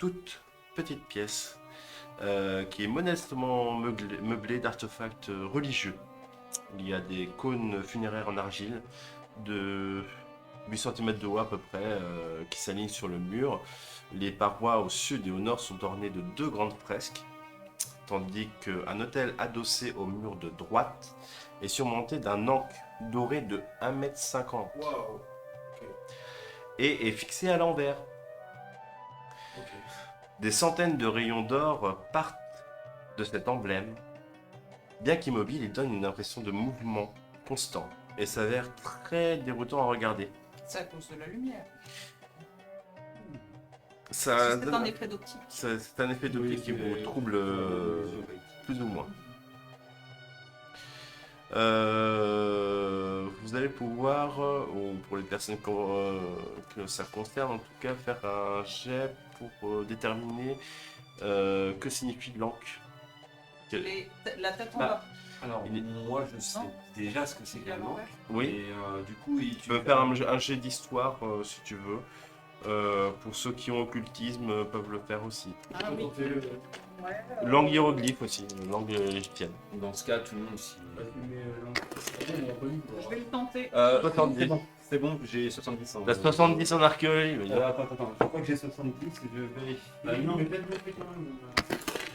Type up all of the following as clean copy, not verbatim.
toute petite pièce qui est modestement meublée d'artefacts religieux. Il y a des cônes funéraires en argile de 8 cm de haut à peu près qui s'alignent sur le mur. Les parois au sud et au nord sont ornées de 2 grandes fresques, tandis qu'un autel adossé au mur de droite est surmonté d'un ankh doré de 1,50 m Waouh. Ok. et est fixé à l'envers. Ok. Des centaines de rayons d'or partent de cet emblème. Bien qu'immobile, il donne une impression de mouvement constant et s'avère très déroutant à regarder. C'est à cause de la lumière. Ça, C'est un effet d'optique. c'est un effet d'optique qui vous trouble plus ou moins. Vous allez pouvoir, ou pour les personnes que ça concerne en tout cas, faire un jet pour déterminer que signifie l'ankh. La tête en Bah, bas. Alors, moi, je sais déjà ce que c'est qu'un ankh. Oui. Et du coup, Tu peux faire un jet d'histoire si tu veux. Pour ceux qui ont occultisme peuvent le faire aussi. Ah oui. Ouais, Langue hiéroglyphe aussi, langue égyptienne. Dans ce cas, tout le monde s'y... je vais le tenter. 70. C'est bon, j'ai 70 ans. T'as 70 en archéologie, mais non. Attends, je crois que j'ai 70, je vérifie. Non, mais peut-être quand même.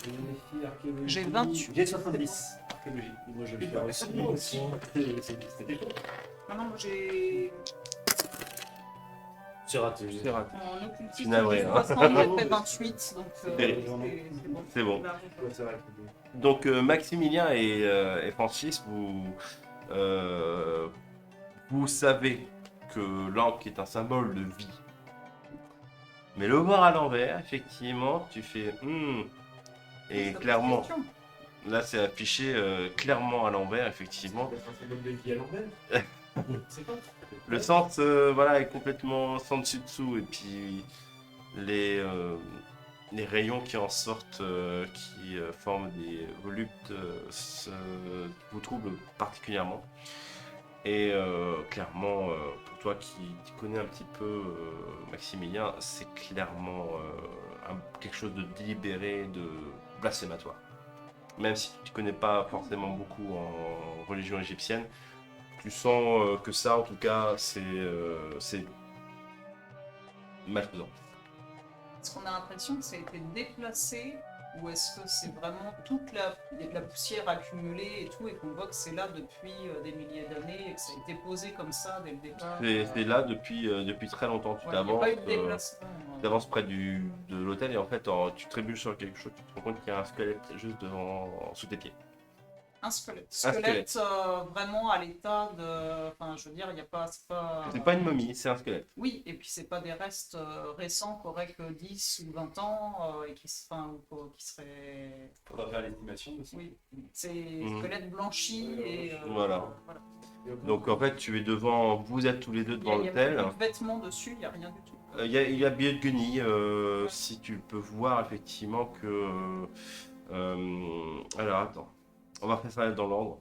Je vérifie archéologie. J'ai 28. J'ai 70. Archéologie. Moi, je vais le faire aussi. Moi aussi. Ah non, moi j'ai. C'est raté. C'est raté. En occultisme, Je suis navré, j'ai hein. 60, j'ai fait 28, donc C'est bon. Là, C'est vrai. Donc Maximilien et Francis, vous savez que l'ankh est un symbole de vie. Mais le voir à l'envers, effectivement, tu fais et ça clairement, pose question. là c'est affiché clairement à l'envers, effectivement. C'est un de vie à l'envers. C'est pas. Le sens voilà, est complètement sans dessus dessous et puis les rayons qui en sortent, qui forment des volutes, vous troublent particulièrement. Et clairement, pour toi qui connais un petit peu Maximilien, c'est clairement quelque chose de délibéré, de blasphématoire. Même si tu ne connais pas forcément beaucoup en religion égyptienne, tu sens que ça, en tout cas, c'est malfaisant. Est-ce qu'on a l'impression que ça a été déplacé ou est-ce que c'est vraiment toute la poussière accumulée et tout et qu'on voit que c'est là depuis des milliers d'années et que ça a été posé comme ça dès le départ C'est là depuis très longtemps. Tu Ouais, il n'y a t'avances, pas eu de déplacement. près de l'hôtel et en fait, tu trébuches sur quelque chose, tu te rends compte qu'il y a un squelette juste sous tes pieds. Un squelette. squelette. Vraiment à l'état de. Enfin, je veux dire, il n'y a pas. C'est pas une momie, c'est un squelette. Oui, et puis c'est pas des restes récents qui auraient que 10 ou 20 ans et qui seraient. Faudra faire l'estimation aussi. Oui, c'est Mhm. squelette blanchi et. Voilà. Donc en fait, vous êtes tous les deux devant Il y a l'hôtel. pas de vêtements dessus, il n'y a rien du tout. Il y a billet de guenille, si tu peux voir effectivement que... alors attends, on va faire ça dans l'ordre.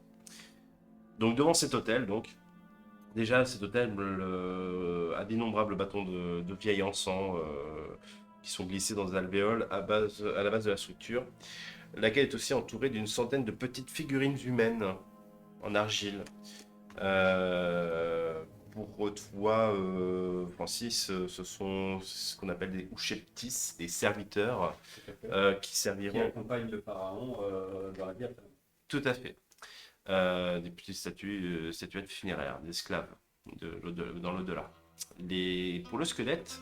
Donc devant cet hôtel, déjà cet hôtel a d'innombrables bâtons de vieil encens qui sont glissés dans des alvéoles à la base de la structure, laquelle est aussi entourée d'une centaine de petites figurines humaines en argile. Pour toi, Francis, ce sont ce qu'on appelle des oucheptis, des serviteurs qui Qui serviront. accompagne le pharaon dans la vie après. Tout à fait. Des petites statuettes funéraires, d'esclaves dans l'au-delà. Pour le squelette,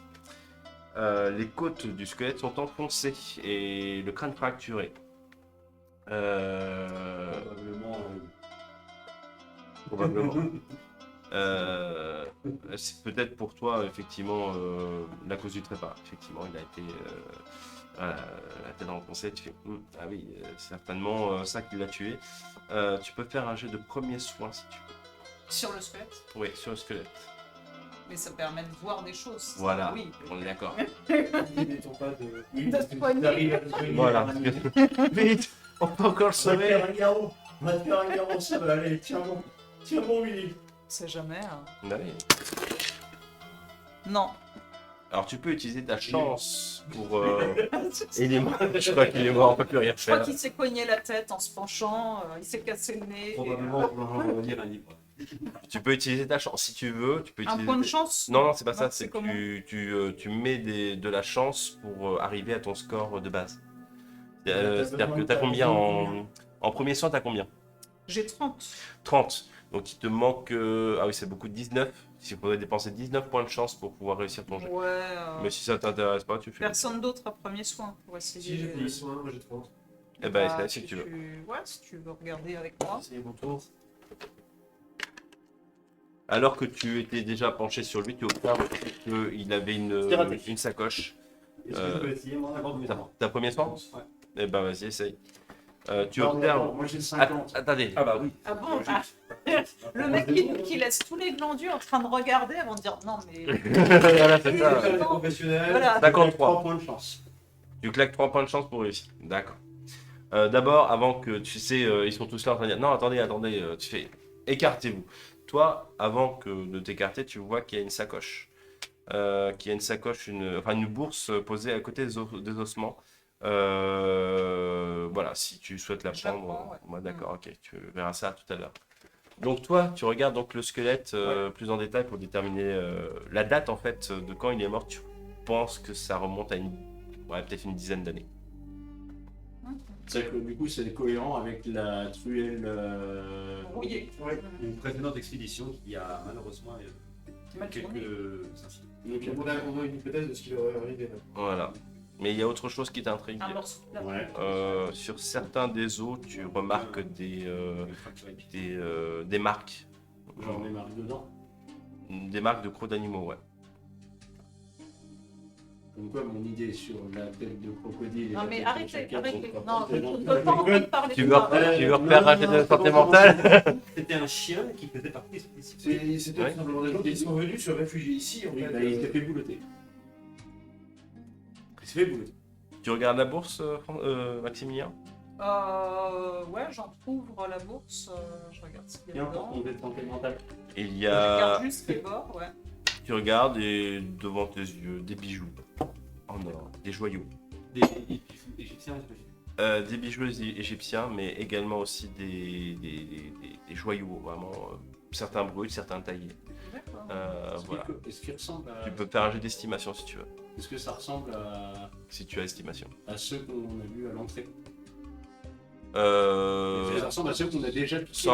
les côtes du squelette sont enfoncées et le crâne fracturé. Probablement. C'est peut-être pour toi, effectivement, la cause du trépas. Effectivement, il a été la tête enfoncée. Tu fais, ah oui, certainement ça qui l'a tué. Tu peux faire un jeu de premier soin si tu veux. Sur le squelette, Oui, sur le squelette. mais ça permet de voir des choses. Voilà, Oui. on est d'accord. N'étant pas de. De se poigner. Voilà. Vite, on peut encore le sauver. On va te faire un garrot, ça va aller. Tiens bon, Willy. C'est jamais. Ah oui. Non. Alors tu peux utiliser ta chance pour... Il est mort. Je crois qu'il est mort, on peut plus rien Je crois faire. qu'il s'est cogné la tête en se penchant, il s'est cassé le nez. Probablement pour lire un livre. Tu peux utiliser ta chance. Si tu veux, tu peux Un utiliser... point de chance? Non, c'est pas Non, ça. c'est C'est que comment tu mets de la chance pour arriver à ton score de base. T'as C'est-à-dire besoin que de t'as ta combien maison, en premier soin, t'as combien? J'ai 30. 30. Donc il te manque... Ah oui, c'est beaucoup, 19. Il faudrait dépenser 19 points de chance pour pouvoir réussir ton jeu. Ouais. Mais si ça t'intéresse pas, tu fais... Personne d'autre a premier soin pour essayer. Si j'ai pris soin, moi j'ai 30. Eh ben, Bah, essaie si tu veux. Ouais, si tu veux regarder avec moi. C'est mon tour. Alors que tu étais déjà penché sur lui, tu observes qu'il avait C'est raté. une sacoche. Est-ce que je peux essayer moi avant de T'as premier soin? Ouais. Eh ben vas-y, essaye. Tu Non, observes... non, moi j'ai 50. Attendez. Ah bah oui. Ah bon? Ah. Le mec qui laisse tous les glandus en train de regarder avant de dire non mais. Voilà, c'est ça. Les professionnels, Voilà. 53. 3 points de chance. Tu claques 3 points de chance pour réussir. D'accord. D'abord, avant que tu sais, ils sont tous là en train de dire non, attendez, tu fais écartez-vous. Toi, avant que de t'écarter, tu vois qu'il y a une sacoche. Une bourse posée à côté des ossements. Voilà, si tu souhaites la Je la prendre, prends, ouais. moi d'accord, ok, tu verras ça tout à l'heure. Donc toi, tu regardes donc le squelette plus en détail pour déterminer la date en fait de quand il est mort. Tu penses que ça remonte à peut-être une dizaine d'années. C'est que du coup c'est cohérent avec la truelle. Rouillé. Ouais. Une précédente expédition qui a malheureusement Mal tourné. quelques incidents. Donc on a une hypothèse de ce qui leur est arrivé là. Voilà. Mais il y a autre chose qui t'intrigue. Un morceau de plate. Ouais. Sur certains des os, tu remarques des marques. J'en ai marre dedans. Des marques de crocs d'animaux, ouais. Comme quoi mon idée sur la tête de crocodile. et Non la mais tête de arrêtez, chacal arrêtez. sont pas Non, très on gentils. ne peut pas en train de parler Tu de veux, ça. tu veux non, refaire non, un jet de non, santé non, mentale? C'était un chien qui faisait partie de cette expédition. C'était Ouais. tout simplement des gens qui sont venus se réfugier ici en Oui, fait. bah, il s'est fait boulotter. Il s'est fait boulotter. Tu regardes la bourse, Maximilien? Ouais, j'entrouvre la bourse, je regarde ce qu'il y Et a encore, dedans. on est santé mentale. Il y Je regarde a... juste les bords, ouais. Tu regardes et devant tes yeux, des bijoux en or, des joyaux. Des égyptiens, Des bijoux égyptiens, mais également aussi des joyaux, vraiment. Certains bruts, certains taillés. D'accord. Voilà. Est-ce qu'il ressemble à. Tu peux faire un jet d'estimation si tu veux, Est-ce que ça ressemble si tu as estimation. à ceux qu'on a vus à l'entrée? Ça Ça ressemble à ceux qu'on a déjà piqués. C'est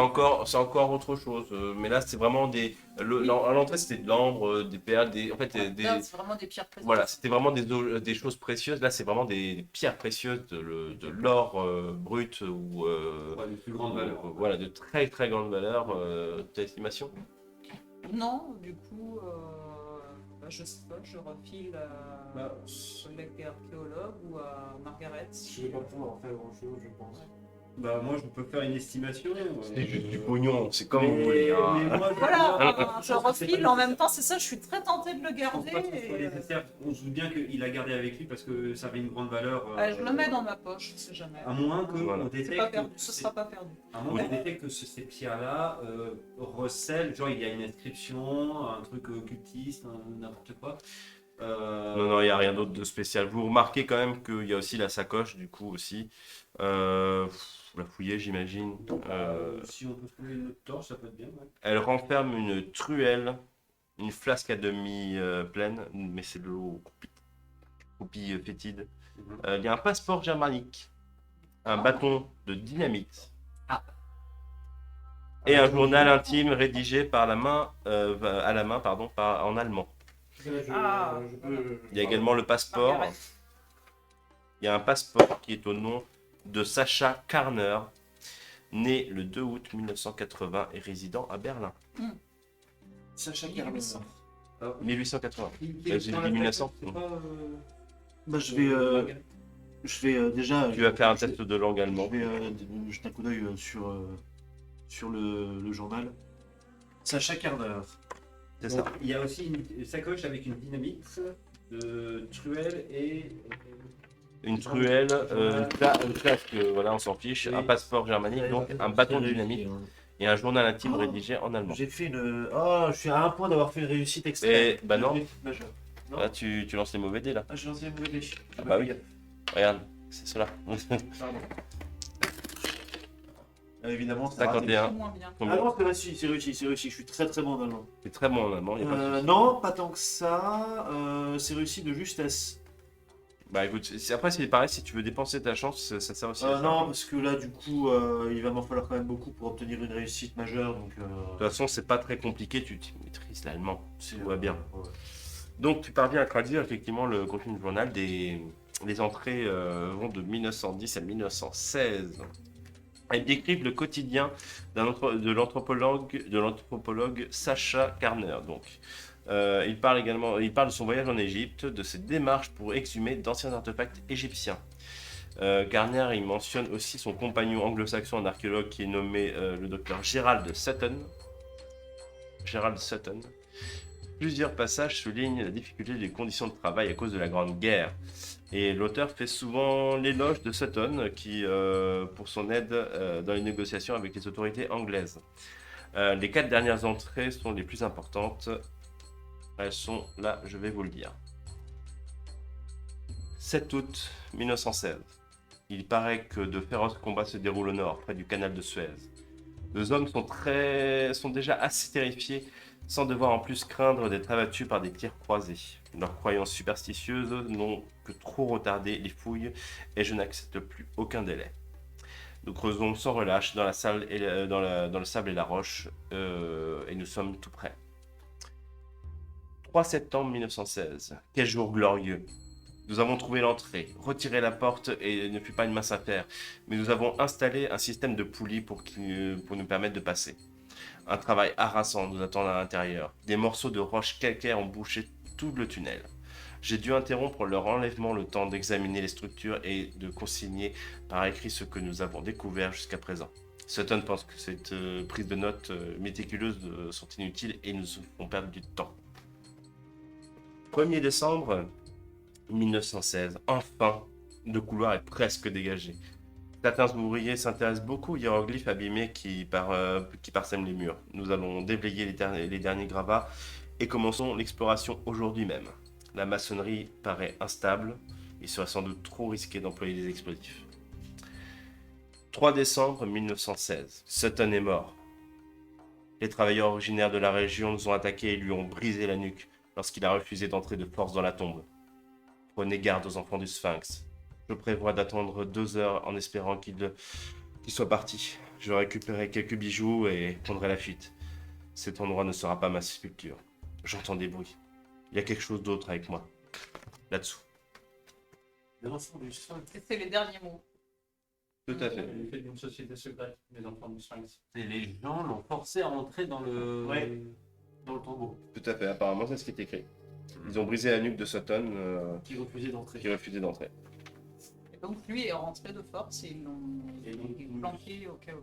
encore autre chose. Mais là, c'est vraiment des. À l'entrée, c'était de l'ambre, des perles, en fait, Là, c'est vraiment des pierres précieuses. voilà, c'était vraiment des choses précieuses. Là, c'est vraiment des pierres précieuses, de l'or brut ou. Ouais, de plus grande valeur. Voilà, de très très grande valeur. T'as estimation? Non, du coup, bah, je sais pas, je refile à Bah, collègue archéologue ou à Margaret. je vais pas pouvoir faire grand chose, je pense. Bah moi je peux faire une estimation. C'est juste du pognon, c'est comme mais- vous voulez. hein. mais moi, Voilà, je pense que c'est refile pas en même temps, c'est ça, je suis très tentée de le Je pense garder. pas que ce soit et, nécessaire. On se doute bien qu'il a gardé avec lui parce que ça avait une grande valeur. je le mets dans ma poche, je sais jamais. À moins que Voilà. on C'est pas détecte. perdu, ce sera pas perdu. À moins qu'on détecte que ces pierres-là recèlent, genre il y a une inscription, un truc occultiste, n'importe quoi. Non, il n'y a rien d'autre de spécial. Vous remarquez quand même qu'il y a aussi la sacoche, du coup, aussi. Vous la fouillez, j'imagine. Si on peut trouver une autre torche, ça peut être bien. Ouais. Elle renferme une truelle, une flasque à demi pleine, mais c'est de l'eau croupie fétide. Il y a un passeport germanique, un bâton de dynamite. Et un journal intime rédigé à la main, en allemand. Ah. Il y a également le passeport. Margaret. Il y a un passeport qui est au nom de Sacha Karner, né le 2 août 1980 et résident à Berlin. Sacha 1800. 1880. J'ai dit 1900. Bah, je vais déjà. Tu vas faire un test de langue allemand. Je vais jeter un coup d'œil sur le journal. Sacha Carner. C'est ça. Il y a aussi une sacoche avec une dynamite, de truelle et. Une truelle, une flasque, voilà, on s'en fiche, un passeport germanique, donc un bâton de dynamite et un journal intime rédigé en allemand. J'ai fait une. Oh, je suis à un point d'avoir fait une réussite extrême. Et bah non, Majeur. Non. Là, tu lances les mauvais dés là. Ah, j'ai lancé un mauvais dé. Ah bah oui. Regarde, c'est cela. Pardon. Évidemment, c'est 51. C'est moins bien. Ah Combien non, c'est réussi, c'est réussi, c'est réussi. Je suis très très bon en allemand. C'est très bon en allemand, y a pas de souci. Non, pas tant que ça. C'est réussi de justesse. Bah écoute, après c'est pareil, si tu veux dépenser ta chance, ça sert aussi à ça. Non, parce que là, du coup, il va m'en falloir quand même beaucoup pour obtenir une réussite majeure. Donc, De toute façon, c'est pas très compliqué, tu maîtrises l'allemand. c'est Tout va bien. ouais. Donc tu parviens à traduire effectivement le contenu du journal. Les entrées vont de 1910 à 1916. Elles décrivent le quotidien de l'anthropologue Sacha Karner. Donc, il parle de son voyage en Égypte, de ses démarches pour exhumer d'anciens artefacts égyptiens. Garner, il mentionne aussi son compagnon anglo-saxon, un archéologue qui est nommé le docteur Gerald Sutton. Gerald Sutton. Plusieurs passages soulignent la difficulté des conditions de travail à cause de la Grande Guerre. Et l'auteur fait souvent l'éloge de Sutton pour son aide dans les négociations avec les autorités anglaises. Les 4 dernières entrées sont les plus importantes. Elles sont là, je vais vous le dire. 7 août 1916. Il paraît que de féroces combats se déroulent au nord, près du canal de Suez. Les hommes sont déjà assez terrifiés, sans devoir en plus craindre d'être abattus par des tirs croisés. Leurs croyances superstitieuses n'ont que trop retardé les fouilles et je n'accepte plus aucun délai. Nous creusons sans relâche dans le sable et la roche et nous sommes tout prêts. 3 septembre 1916. Quel jour glorieux! Nous avons trouvé l'entrée, retiré la porte et ne fut pas une mince affaire, mais nous avons installé un système de poulies pour nous permettre de passer. Un travail harassant nous attend à l'intérieur. Des morceaux de roches calcaires ont bouché tout le tunnel. J'ai dû interrompre leur enlèvement le temps d'examiner les structures et de consigner par écrit ce que nous avons découvert jusqu'à présent. Sutton pense que cette prise de notes méticuleuses sont inutiles et nous font perdre du temps. 1er décembre 1916. Enfin, le couloir est presque dégagé. Certains ouvriers s'intéressent beaucoup aux hiéroglyphes abîmés qui parsèment les murs. Nous allons déblayer les derniers gravats et commençons l'exploration aujourd'hui même. La maçonnerie paraît instable. Il serait sans doute trop risqué d'employer des explosifs. 3 décembre 1916. Sutton est mort. Les travailleurs originaires de la région nous ont attaqués et lui ont brisé la nuque lorsqu'il a refusé d'entrer de force dans la tombe. Prenez garde aux enfants du Sphinx. Je prévois d'attendre 2 heures en espérant qu'il soit parti. Je récupérerai quelques bijoux et prendrai la fuite. Cet endroit ne sera pas ma sépulture. J'entends des bruits. Il y a quelque chose d'autre avec moi. Là-dessous. Les enfants du Sphinx. Et c'est les derniers mots. Tout à fait. Il fait d'une société secrète, les enfants du Sphinx. Et les gens l'ont forcé à rentrer dans le tombeau. Tout à fait. Apparemment, c'est ce qui est écrit. Ils ont brisé la nuque de Sutton Qui refusait d'entrer. qui refusait d'entrer. Et donc lui est rentré de force et ils l'ont Et donc, planqué au cas où.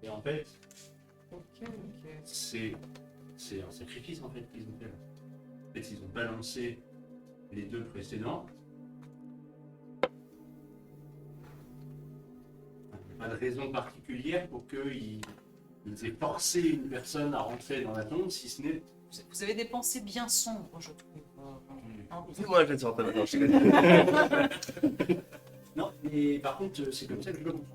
Et en fait, Ok. c'est un sacrifice en fait qu'ils ont fait là. En fait, ils ont balancé les 2 précédents. Pas de raison particulière pour qu'ils aient forcé une personne à rentrer dans la tombe, si ce n'est. Vous avez des pensées bien sombres, je trouve. Hein, vous- Moi, je vais te sortir maintenant. Non, mais par contre, c'est comme ça que je le comprends.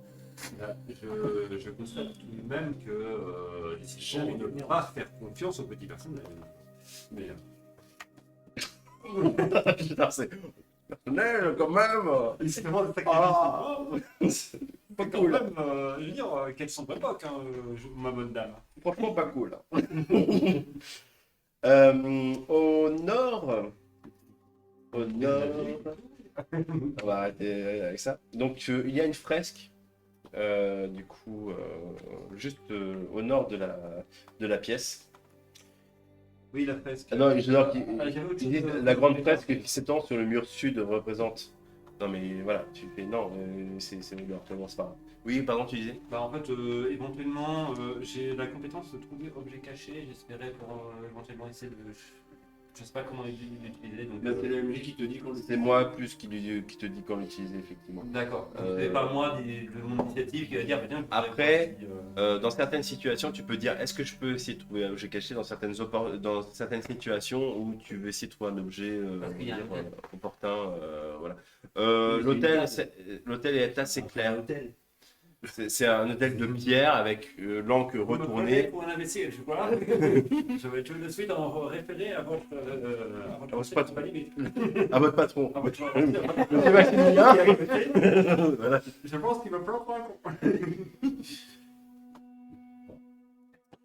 Je constate tout de même que les gens ne vont pas faire confiance aux petits personnages. Mais Putain, c'est personnel quand même. c'est vraiment le Ah. Pas quand cool. même, je veux dire, quelle sombre époque, hein, ma bonne dame. Franchement, pas cool. Au nord. On va arrêter avec ça. Donc, il y a une fresque. Juste au nord de la pièce. Oui, la fresque. Ah non, j'adore qu'il j'avais autre il dit chose, la grande fresque qui s'étend sur le mur sud représente. Non mais voilà, tu fais non, c'est le nord, c'est pas grave. Oui, pardon, tu disais. Bah en fait, éventuellement, j'ai la compétence de trouver objet caché. J'espérais pour éventuellement essayer de Je sais pas comment l'utiliser. Donc, Là, c'est la musique qui te dit quand C'est moi plus qui te dit quand l'utiliser, effectivement. D'accord. C'est pas moi de mon initiative qui va dire, bah, tiens, Après, si, dans certaines situations, tu peux dire est-ce que je peux essayer de trouver un objet caché dans dans certaines situations où tu veux essayer de trouver un objet Parce qu'il y a un hôtel. opportun. Voilà. Oui, L'hôtel c'est l'hôtel est assez un clair. hôtel. C'est un hôtel de pierre avec l'encre Vous me prenez retournée. pour un imbécile, je suis pas là. Je vais tout de suite en référer à votre votre patron. À votre patron. À votre Monsieur Maximilien. Voilà. Je pense qu'il me plante pas un con.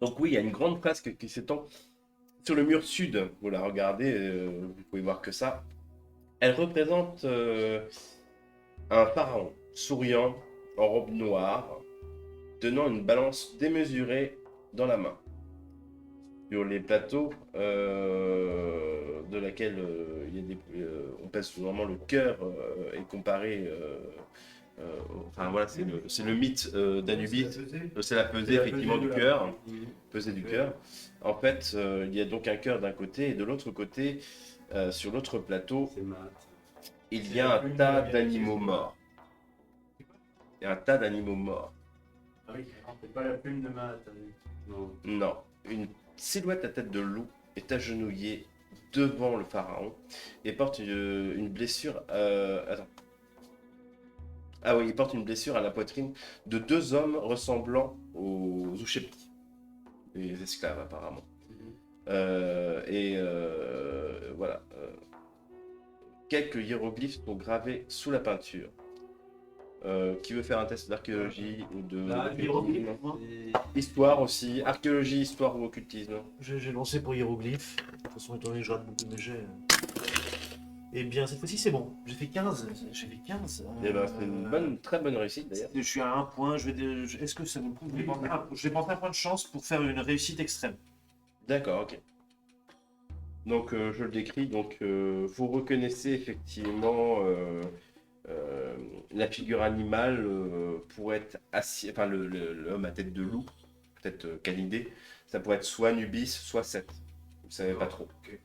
Donc oui, il y a une grande fresque qui s'étend sur le mur sud. Vous la regardez, vous pouvez voir que ça. Elle représente un pharaon souriant en robe noire, tenant une balance démesurée dans la main. Sur les plateaux de laquelle il y a on pèse normalement le cœur est comparé. Enfin voilà, c'est le mythe d'Anubis. C'est la pesée effectivement du cœur. Pesée du cœur. En fait, il y a donc un cœur d'un côté et de l'autre côté, sur l'autre plateau, C'est mat. il y a un tas d'animaux morts. Il y a un tas d'animaux morts. Ah oui, c'est pas la plume de mat. Non. Non, une silhouette à tête de loup est agenouillée devant le pharaon et porte une blessure. Attends. Ah oui, il porte une blessure à la poitrine de deux hommes ressemblant aux Ushepti, les esclaves apparemment. Voilà. Quelques hiéroglyphes sont gravés sous la peinture. Qui veut faire un test d'archéologie ou de hiéroglyphe, moi. histoire aussi, archéologie, histoire ou occultisme? J'ai lancé pour hiéroglyphe. De toute façon, étant donné que je rate beaucoup de mes jets. Eh bien, cette fois-ci, c'est bon. J'ai fait 15. J'ai fait 15. Eh ben, c'est une très bonne réussite d'ailleurs. Je suis à un point. Est-ce que ça vous prouve? Je vais prendre un point de chance pour faire une réussite extrême. D'accord, ok. Donc je le décris. Donc vous reconnaissez effectivement la figure animale pourrait être assis, enfin l'homme à tête de loup, peut-être canidé. Ça pourrait être soit Anubis, soit Seth. Vous savez pas trop. Ok.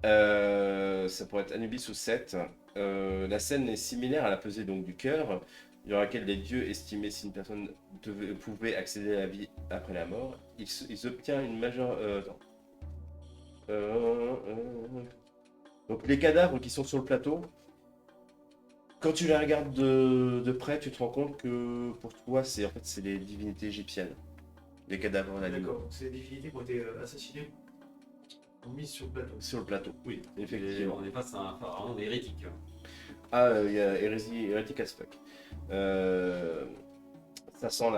Ça pourrait être Anubis ou Seth. La scène est similaire à la pesée donc du cœur, dans laquelle les dieux estimaient si une personne pouvait accéder à la vie après la mort. Ils obtiennent une majeure. Attends. Donc les cadavres qui sont sur le plateau, quand tu les regardes de près, tu te rends compte que pour toi, c'est les divinités égyptiennes, les cadavres d'animaux. D'accord. C'est des divinités qui ont été assassinées ou mises sur le plateau. Sur le plateau, Oui, effectivement. on est face à un pharaon hérétique. Ah, il y a hérétique as fuck. Ça sent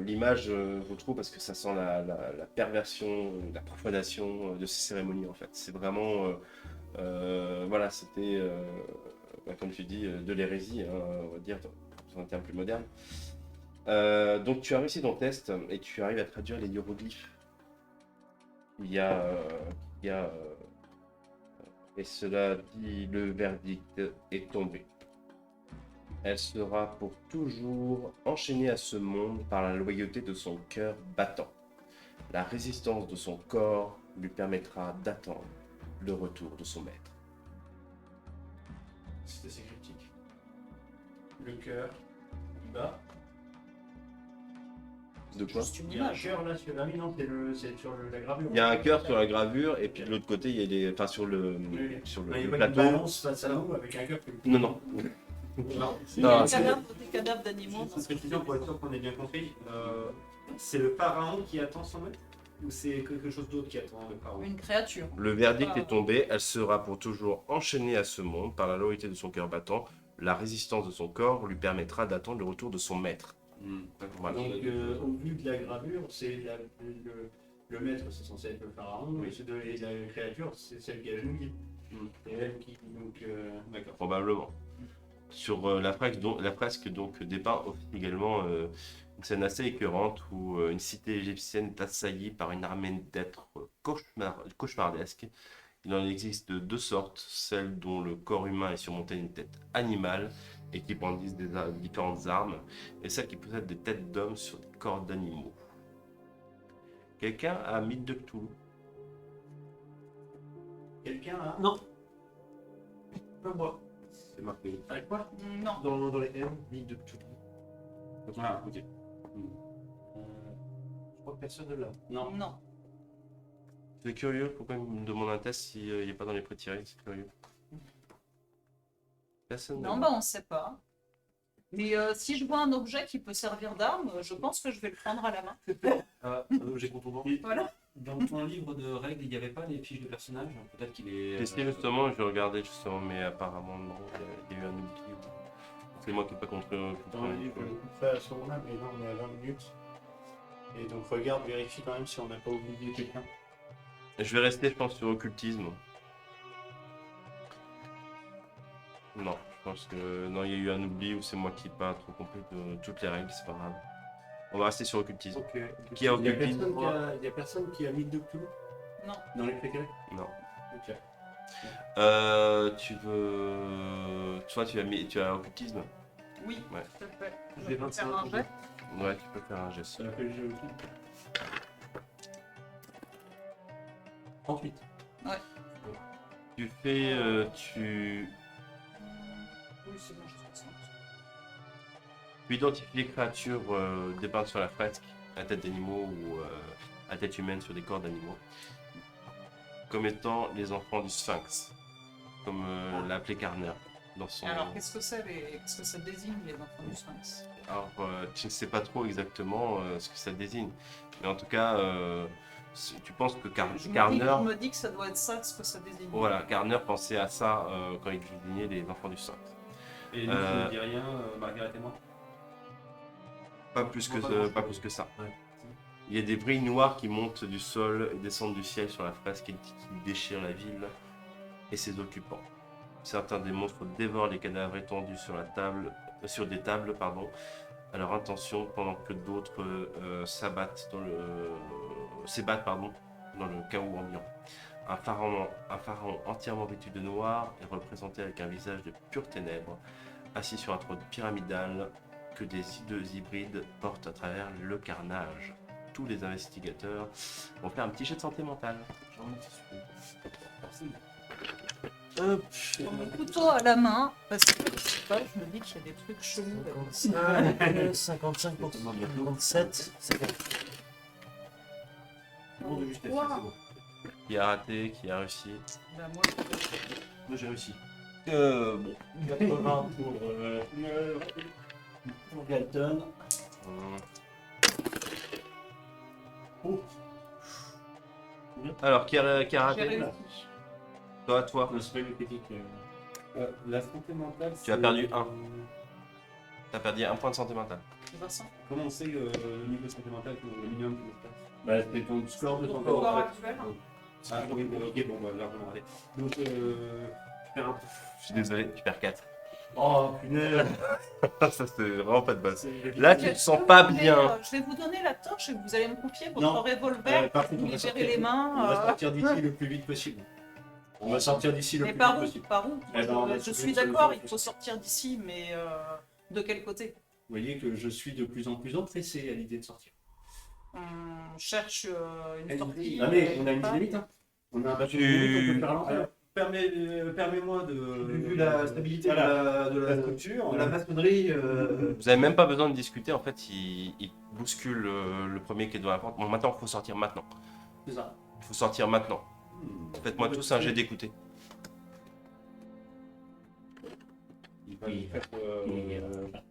l'image, je trouve, parce que ça sent la perversion, la profanation de ces cérémonies en fait. C'est vraiment, voilà, c'était, comme tu dis, de l'hérésie, hein, on va dire, dans un terme plus moderne. Donc tu as réussi ton test et tu arrives à traduire les hiéroglyphes. Il y a, et cela dit, le verdict est tombé. Elle sera pour toujours enchaînée à ce monde par la loyauté de son cœur battant. La résistance de son corps lui permettra d'attendre le retour de son maître. C'est assez cryptique. Le cœur, il bat. De quoi? Juste une Il y a un image. cœur là sur la non, c'est sur la gravure. Il y a un cœur sur la gravure et puis de l'autre côté il y a des, enfin sur le Il y a pas plateau. une balance face à nous avec un cœur. Non non. Non, Des Non, cadavres d'animaux. c'est précision pour être sûr qu'on ait bien compris. C'est le pharaon qui attend son maître ou c'est quelque chose d'autre qui attend le pharaon? Une créature. Le verdict est tombé. Elle sera pour toujours enchaînée à ce monde par la loyauté de son cœur battant. La résistance de son corps lui permettra d'attendre le retour de son maître. Voilà. Donc, au vu de la gravure, le maître, c'est censé être le pharaon, et la créature, c'est celle qui a agenouillé. Et elle qui. Donc, d'accord. Probablement. Sur la fresque donc dépeint également une scène assez écœurante où une cité égyptienne est assaillie par une armée d'êtres cauchemardesques. Il en existe deux sortes, celles dont le corps humain est surmonté d'une tête animale et qui brandissent différentes armes, et celles qui possèdent des têtes d'hommes sur des corps d'animaux. Quelqu'un a Mythe de Cthulhu? Quelqu'un là Non. Pas moi. C'est marqué. Avec quoi? Non. Dans les M, ligne de Cthulhu. Ah, ok. Je crois que personne ne l'a. Non. Non. C'est curieux, pourquoi il me demande un test s'il n'est pas dans les pré-tirés, c'est curieux. Personne. Non, bah on sait pas. Mais si je vois un objet qui peut servir d'arme, je pense que je vais le prendre à la main. Un objet contondant. Voilà. Dans ton livre de règles, il n'y avait pas les fiches de personnages. Peut-être qu'il est. J'essaie justement, je regardais justement, mais apparemment non, il y a eu un oubli. C'est moi qui n'ai pas compris. Dans le livre, je le couperai à ce moment-là, mais là on est à 20 minutes. Et donc regarde, vérifie quand même si on n'a pas oublié quelqu'un. Je vais rester, je pense, sur occultisme. Non, je pense que non, il y a eu un oubli ou c'est moi qui n'ai pas trop compris de toutes les règles, c'est pas grave. On va rester sur occultisme. Ok. Qui a Il y a occultisme? personne qui a mis de clous Non. dans les précarés. Non. Ok. Tu veux. Toi, tu as occultisme? Oui, Ouais. tout à fait. Je J'ai peux 25 faire un jet. Ouais, tu peux faire un geste. Ça fait le jeu aussi. 38. Tu fais. Tu Oui, c'est bon, je pense. identifies les créatures dépeintes sur la fresque, à tête d'animaux ou à tête humaine sur des corps d'animaux, comme étant les enfants du Sphinx, comme l'a appelé Carner dans son. Alors, qu'est-ce que ça désigne, les enfants du Sphinx? Alors, tu ne sais pas trop exactement ce que ça désigne, mais en tout cas, tu penses que Je Carner. me dis que ça doit être ça, ce que ça désigne. Voilà, Carner pensait à ça quand il désignait les enfants du Sphinx. Et nous, ça ne dit rien, Margaret et moi. Pas plus que, pas plus que ça. Ouais. Il y a des brilles noires qui montent du sol et descendent du ciel sur la fresque et qui déchirent la ville et ses occupants. Certains des monstres dévorent les cadavres étendus sur des tables, à leur intention, pendant que d'autres s'ébattent dans le chaos ambiant. Un pharaon entièrement vêtu de noir est représenté avec un visage de pures ténèbres, assis sur un trône pyramidal que des hideux hybrides portent à travers le carnage. Tous les investigateurs vont faire un petit jet de santé mentale. Hop. Mon couteau à la main, parce que je sais pas, je me dis qu'il y a des trucs chelous. 55 pour 57. C'est bon. Bon, de justesse, Wow. c'est bon. Qui a raté, qui a réussi. Bah, moi, Moi j'ai réussi. Bon. 80 pour Galton. Alors, qui a j'ai raté? réussi. Toi. Non, c'est pas une critique. La santé mentale. Tu as perdu 1. T'as perdu 1 point de santé mentale. Vincent. Comment on sait le niveau de santé mentale, le minimum que je passe? Bah, c'est ton score de Ton santé score mentale. actuel. Ah oui, bon, ok, bon, bah, largement raté. Donc, je perds un peu. Je suis désolé, tu perds 4. Oh, punaise. Ça, c'est vraiment pas de base. Là, tu te sens pas bien. Je vais vous donner la torche et vous allez me confier votre Non. revolver. Par contre, Vous on va libérez sortir- les mains. On va sortir d'ici le plus vite possible. On va sortir d'ici le Mais plus par vite où? possible. Par où? Eh ben, on va Je trouver suis une d'accord, solution. il faut sortir d'ici, mais de quel côté? Vous voyez que je suis de plus en plus empressé à l'idée de sortir. On cherche une sortie. Ah mais on a une pas. dynamite, hein. On a un bateau de Tu- dynamite, on peut faire l'enfer. Permets-moi de. Vu la stabilité de la structure, de la maçonnerie. Vous avez même pas besoin de discuter. En fait, il bouscule le premier qui est devant la porte. Bon, maintenant, il faut sortir maintenant. C'est ça. Il faut sortir maintenant. Faites-moi tous un jet d'écouter. Il va nous faire.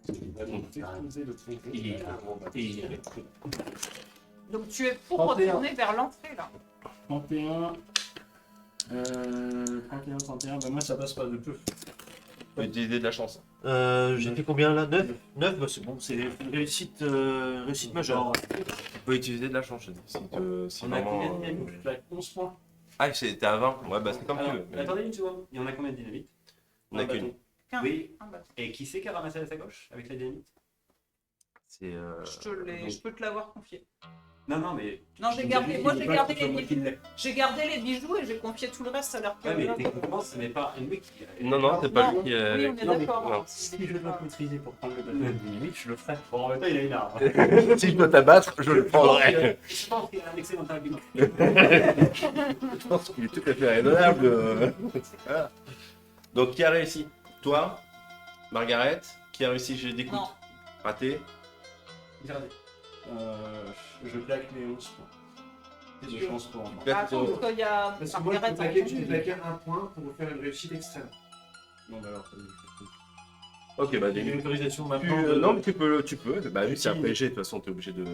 Il va nous exposer le fond. Donc tu es pour 31. retourner vers l'entrée là. 31. 31, bah moi ça passe pas de peu. Faut utiliser de la chance. J'ai fait combien là? 9? 9, bah c'est bon, c'est une réussite, réussite majeure. Tu peux utiliser de la chance, je dis. Si On a vraiment, combien de dynamite? Je suis à 11 points. Ah, t'es à 20? Ouais, bah c'est comme tu Alors, veux. mais attendez une seconde. Il y en a combien de dynamite? On a Un qu'une. bâton. Qu'un. Oui. Un bâton. Et qui c'est qui a ramassé à sa gauche avec la dynamite? C'est. Je peux te l'avoir confié. Non, mais. Non, j'ai gardé les bijoux et j'ai confié tout le reste à Ouais, mais l'archéologue. techniquement, ce n'est pas Henry qui. Non, c'est pas Non, lui qui. oui, on est non, mais- d'accord. non. Si je dois maîtriser pour prendre le bateau. Oui, je le ferai. Bon, en même temps, il a une arme. Si je dois t'abattre, je le prendrai. Je pense qu'il a un excellent argument. Je pense qu'il est tout à fait raisonnable. Voilà. Donc, qui a réussi? Toi, Margaret, qui a réussi? J'ai des coups. Non. Raté. Regardez. Je claque mes 11 points. C'est De sûr. chance pour un. Attends, parce qu'il y a Parce que moi, je Margaret peux en claquer, dessous. je peux claquer un point pour faire une réussite extrême. Non, bah alors, Ok, bah, J'ai des... l'autorisation Tu, maintenant. de- non, mais tu peux. Bah, vu que c'est un Si. PG, de toute façon, t'es obligé de.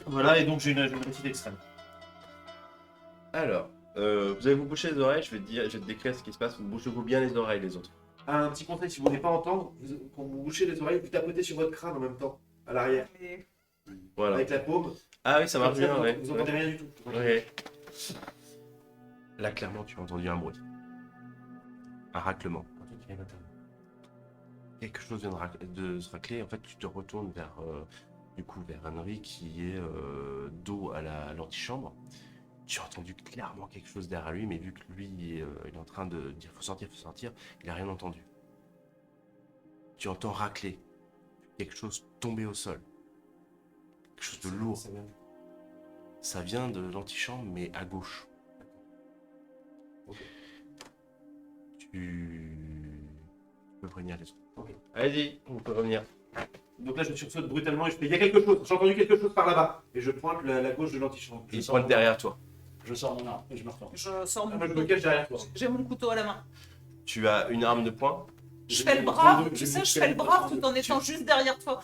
Voilà, et donc j'ai une réussite extrême. Alors, vous allez vous boucher les oreilles, je vais te décrire ce qui se passe. Vous bouchez-vous bien les oreilles, les autres. un petit conseil, si vous voulez pas entendre, quand vous bouchez les oreilles, vous tapotez sur votre crâne en même temps, à l'arrière, Mais- Voilà. avec la paume. Ah oui, ça marche Comme ça, bien, vous- ouais. Vous entendez rien du tout. Ouais. Là, clairement, tu as entendu un bruit. Un raclement. Quelque chose vient de se racler. En fait, tu te retournes vers, vers Henry qui est dos à l'antichambre. Tu as entendu clairement quelque chose derrière lui, mais vu que lui, il est en train de dire faut sortir, il n'a rien entendu. Tu entends racler. Quelque chose tomber au sol. Quelque chose de lourd. Ça vient de l'antichambre, mais à gauche. Tu peux prévenir les autres. Ok. Allez-y, on peut revenir. Donc là, je sursaute brutalement et je fais il y a quelque chose, j'ai entendu quelque chose par là-bas. Et je pointe la gauche de l'antichambre. Il pointe derrière toi. Je sors mon arme et je me retourne. Je sors mon Ah, moi, je me couteau. cache derrière toi. J'ai mon couteau à la main. Tu as une arme de poing. Je fais le brave, tu sais, je fais le brave tout en étant juste derrière toi.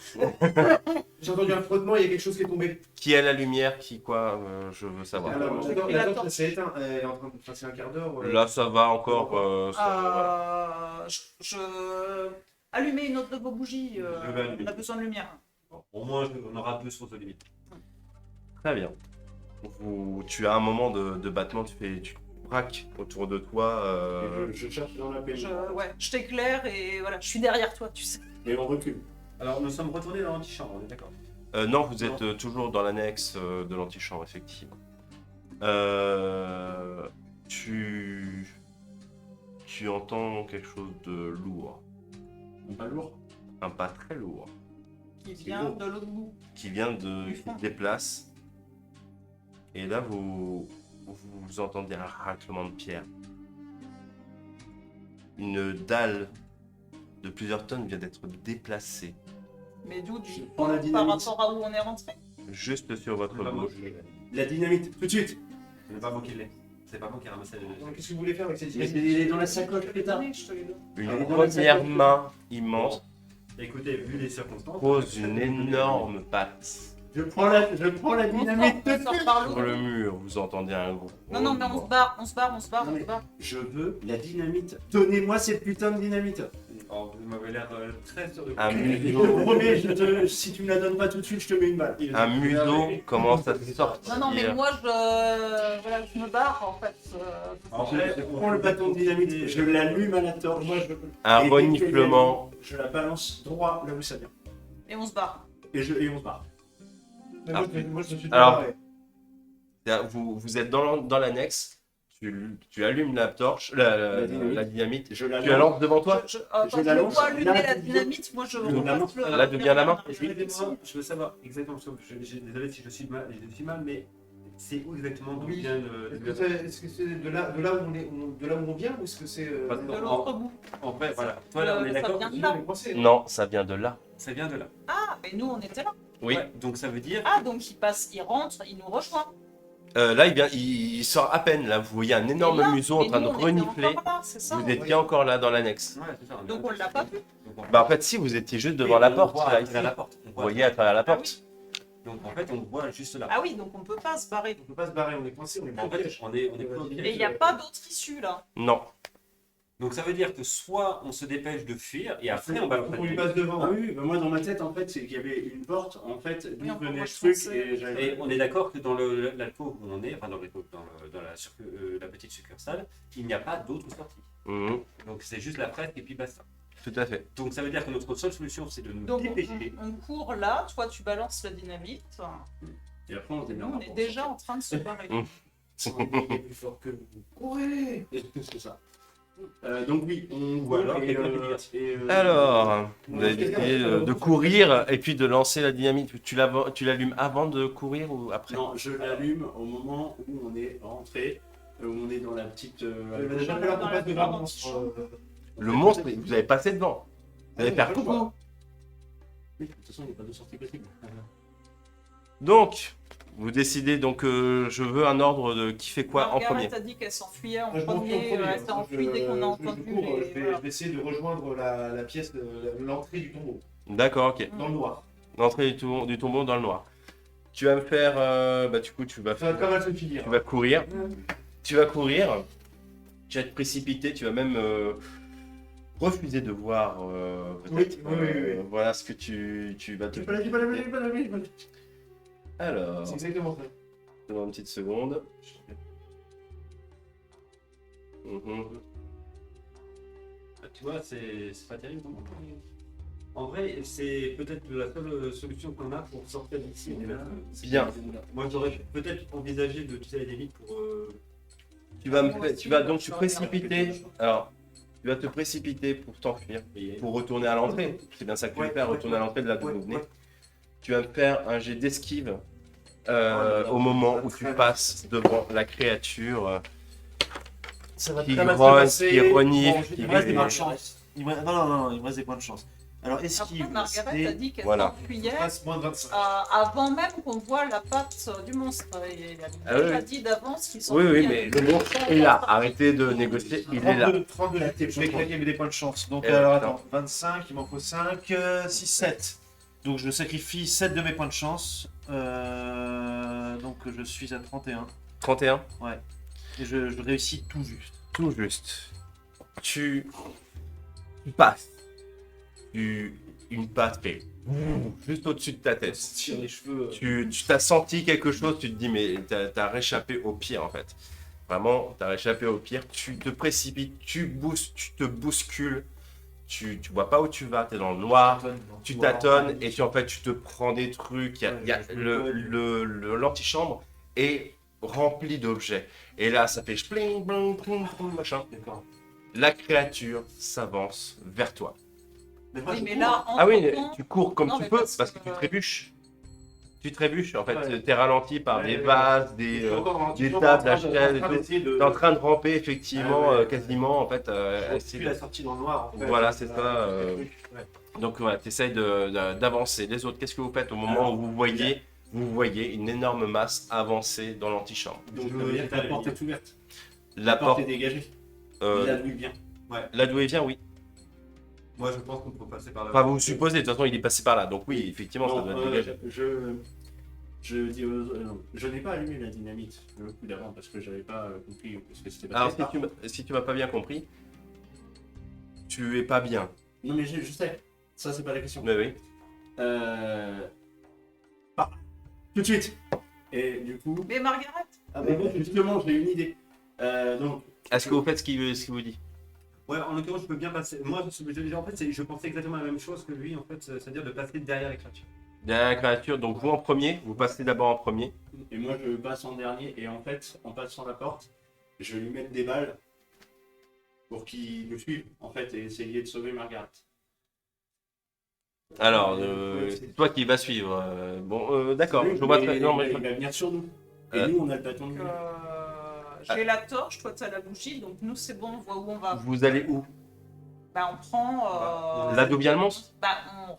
J'ai entendu un frottement, il y a quelque chose qui est tombé. Qui a la lumière, qui quoi je veux savoir. Alors, Et la la torche, elle s'est éteinte. Elle est en train de passer un quart d'heure. Là, ça va encore. Voilà. Je allumez une autre de vos bougies. Je vais allumer. On a besoin de lumière. Bon, au moins, on aura 2 sources de limite. Très bien. Tu as un moment de battement, tu braques autour de toi. Je cherche dans la pénombre. Je t'éclaire et voilà, je suis derrière toi, tu sais. Et on recule. Alors, nous sommes retournés dans l'antichambre, on est d'accord. Non, vous êtes toujours dans l'annexe de l'antichambre, effectivement. Tu entends quelque chose de lourd. Pas lourd. Un pas très lourd. Qui vient de l'autre bout. Qui vient de. Du qui fond. se déplace. Et là, vous entendez un raclement de pierre. Une dalle de plusieurs tonnes vient d'être déplacée Mais d'où Je du prends la par dynamite. rapport à où on est rentré. juste sur votre C'est pas moi gauche. qui l'ai. La dynamite, tout de suite. Ce n'est pas moi qui l'ai. C'est pas moi qui ai ramassé le. Qu'est-ce que vous voulez faire avec cette Mais dynamite? il est dans la sacoche, Je te l'ai donné, je te l'ai donné. Une Ah, dans la première sacoche. main immense Écoutez, vu les circonstances. pose une énorme patte Je prends la dynamite tout de On sort suite. par sur l'eau. le mur. Vous entendez un gros. Non, non, mais on se barre, on se barre, on se barre, Non, on mais- se barre. Je veux la dynamite. Donnez-moi cette putain de dynamite. Oh, vous m'avez l'air très sûr de Un Je te museau, promets, si tu me la donnes pas tout de suite, je te mets une balle. un museau commence à sortir. Non, non, mais moi, je me barre en fait. En fait, je prends le bâton de dynamite, je l'allume à la torche. Un Et reniflement. Je la balance droit là où ça vient. Et on se barre. Et on se barre. Ah. Moi, je suis Alors, barré. Vous êtes dans l'annexe. Tu allumes la torche, La dynamite. la dynamite. Je la Tu la lances devant toi. Quand Je je la le lance, vois allumer là, la je- dynamite, moi je je la repasse lance, le. là, d'où vient la main Excusez-moi, je veux savoir exactement, parce que désolé si je suis mal, mais c'est où exactement d'où Oui. vient Est-ce que c'est de là où on vient ou est-ce que c'est. Parce De que- l'autre bout. En fait, voilà. Toi, là, on est Ça d'accord. vient de là. Non, ça vient de là. Ça vient de là. Ah, mais nous on était là. Oui. Ouais, donc ça veut dire. Ah, donc il passe, il rentre, il nous rejoint. Là, il sort à peine. Là, vous voyez un énorme Et là, museau en mais train nous, de on était renifler. encore là, c'est ça. Vous étiez encore là dans l'annexe. Ouais, c'est ça. Donc on l'a pas vu. Bah en fait, si vous étiez juste devant la porte. On voit Là, à ici. travers la porte. On Vous voit. voyez à travers la Ah porte. Donc en fait, on voit juste là. Ah oui, donc on peut pas se barrer. On peut pas se barrer, on est coincé, on est En pas fait, on est pris au Et piège. il n'y a pas d'autre issue là. Non. Donc ça veut dire que soit on se dépêche de fuir et après on balance. On lui passe devant. Ah oui, bah moi dans ma tête en fait c'est qu'il y avait une porte en fait Oui, d'où encore venait moi, le je truc pensais- et j'avais. Et on est d'accord que dans l'alcôve où on est, enfin dans l'alcôve, dans la petite succursale, il n'y a pas d'autre sortie. Mhm. Donc c'est juste la fresque et puis basta. Tout à fait. Donc ça veut dire que notre seule solution c'est de nous Donc dépêcher. on court là, toi tu balances la dynamite. Et après, on se Nous, démerde. on est déjà en train de se barrer. Il est plus fort que nous. Ouais. C'est ça. Donc oui, on Ou alors, et, quelqu'un qui Alors, vous avez décidé de courir et puis de lancer la dynamite. Tu l'allumes avant de courir ou après? Non, je l'allume au moment où on est rentré, où on est dans la petite. On a déjà fait la campagne de Dans monstre. Le monstre, vous avez passé devant. Vous allez faire coucou. Oui, de toute façon, il n'y a pas de sortie possible. Donc, vous décidez donc je veux un ordre de qui fait quoi en premier. Margaret a dit qu'elle s'enfuyait en Moi, je m'enfuis en premier. premier, Elle s'est hein. enfuie dès qu'on a Je entendu cours, les... je vais essayer de rejoindre la pièce, l'entrée du tombeau, D'accord, ok. dans le noir. L'entrée du tombeau dans le noir. Tu vas me faire, bah du coup tu vas Ça va très mal se finir. tu vas courir. Tu vas courir. Tu vas te précipiter. Tu vas même refuser de voir peut-être. Oui. Voilà ce que tu vas te. J'ai pas la vie. Alors, C'est exactement ça. donne-moi une petite seconde. Mhm. Tu vois, c'est pas terrible. Non. En vrai, c'est peut-être la seule solution qu'on a pour sortir d'ici. Bien. Moi, j'aurais peut-être envisagé de tuer les limites pour. Tu vas donc te précipiter. Alors, tu vas te précipiter pour t'enfuir, pour retourner à l'entrée. C'est bien ça que tu veux faire, retourner à l'entrée de là d'où vous venez. Tu vas me faire un jet d'esquive au moment où tu passes devant la créature Ça va qui très mal se grogne, passer. qui renifle, Bon, qui il me reste des points de fait- chance. Non, il me reste des points de chance. Alors, esquive, Après, Margaret a c'est... dit qu'elle Voilà. s'enfuyait Passe moins de 25. avant même qu'on voit la patte du monstre. Et elle Ah a déjà oui. dit d'avance qu'il Oui, s'enfuyait. oui, mais le monstre est là. Arrêtez de négocier, il est là. 32, je vais claquer avec des points de chance. Donc, Et alors, attends. attends, 25, il m'en faut 5, 6, 7. Donc, je sacrifie 7 de mes points de chance. Donc, je suis à 31. 31, Et je réussis tout juste. tout juste. Tu passes. Une patte fait juste au-dessus de ta tête. Tire les cheveux. Tu t'as senti quelque chose, tu te dis, mais t'as réchappé au pire en fait. Vraiment, t'as réchappé au pire. Tu te précipites, tu te bouscules, tu vois pas où tu vas, t'es dans le noir, tu tâtonnes et en fait, tu te prends des trucs. L'antichambre est rempli d'objets. Et là, ça fait spling, bling, bling, bling, machin. D'accord. La créature s'avance vers toi. Mais moi, Oui, je mais cours. là, en Ah oui, temps, tu cours comme Non, tu mais peux parce parce que que- tu trébuches. Tu trébuches, en fait, Ouais. t'es ralenti par Ouais, des ouais. vases, Je des suis encore dans des l'antichambre, tables, en train de- la chaise en et train tout. d'essayer de- T'es en train de ramper effectivement, Ouais, ouais. quasiment en fait. Puis la sortie dans le noir. En fait. Voilà, c'est ça, Ouais. Donc voilà, t'essayes d'avancer. Les autres, qu'est-ce que vous faites au moment Alors, où vous voyez une énorme masse avancer dans l'antichambre. Donc, Ça veut dire que la porte est ouverte. La porte, est dégagée. euh, il a vu bien. là d'où il vient, oui. Moi, je pense qu'on peut passer par là. Enfin, vous supposez, de toute façon, il est passé par là. Donc oui, effectivement, ça doit être dégagé. Je dis je n'ai pas allumé la dynamite le coup d'avant parce que j'avais pas compris ce que c'était passé. Alors, si tu m'as pas bien compris, tu es pas bien. Non mais je sais, ça c'est pas la question. Mais oui. Tout de suite. Et du coup, Mais Margaret, justement j'ai une idée. Donc Est-ce que vous faites ce qu'il vous dit? Ouais, en l'occurrence, je peux bien passer. Moi, en fait, je pensais exactement la même chose que lui, en fait, c'est-à-dire de passer derrière les créatures. Derrière la créature, donc vous en premier, vous passez d'abord en premier. et moi je passe en dernier et en fait en passant la porte, je vais lui mettre des balles pour qu'il me suive en fait et essayer de sauver Margaret. Alors, c'est toi qui vas suivre. D'accord, je vois très bien. Il va venir sur nous. Et Euh, nous on a le bâton de donc, nuit. j'ai la torche, toi tu as la bougie, donc nous c'est bon, on voit où on va. Vous allez où? Bah, on prend. Là d'où vient le monstre? Bah,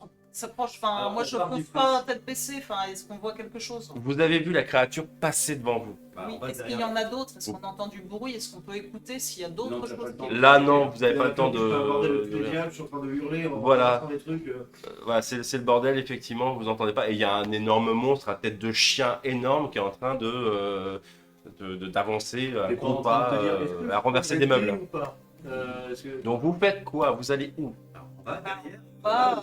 on s'approche. Enfin, Alors, moi on je part peux du pas tête baissée. Enfin, est-ce qu'on voit quelque chose? Vous avez vu la créature passer devant vous. Bah, Oui, on va est-ce qu'il y derrière. en a d'autres? Est-ce qu'on entend du bruit? Est-ce qu'on peut écouter s'il y a Non, d'autres t'as pas choses le temps. qui- Là, non, vous n'avez pas le temps Je suis un bordel de. de diable, je suis en train de hurler, on Voilà. entend des trucs. Voilà, c'est le bordel, effectivement, vous entendez pas. Et il y a un énorme monstre à tête de chien énorme qui est en train d'avancer à T'es pas en gros train de pas, te dire, est-ce que à renverser vous des êtes meubles. gay ou pas est-ce que- Donc vous faites quoi? Vous allez où? On va derrière. Bah,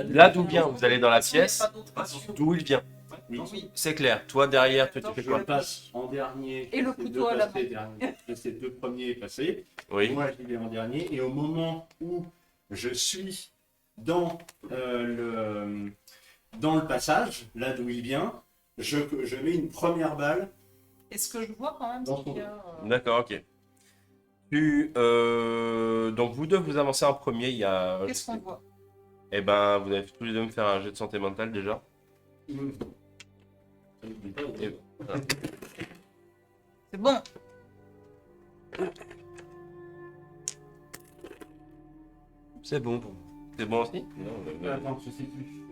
Là d'où vient? Vous allez dans la il y a pièce. pas d'autres issues. D'où il vient? Oui. C'est clair. Toi derrière, tu fais Je quoi? passe en dernier. Et le j'essaie couteau de à la passer dernier. J'essaie de premier passer. Oui. Moi, je vais en dernier. Et au moment où je suis dans, dans le passage, là d'où il vient, je mets une première balle. Est-ce que je vois quand même Dans ce qu'il y a D'accord, ok. Donc vous deux, vous avancez en premier. Il y a. Qu'est-ce qu'on voit? Eh ben, vous allez tous les deux me faire un jet de santé mentale déjà. Et- voilà. C'est bon. C'est bon. C'est bon aussi? Attends, je sais plus.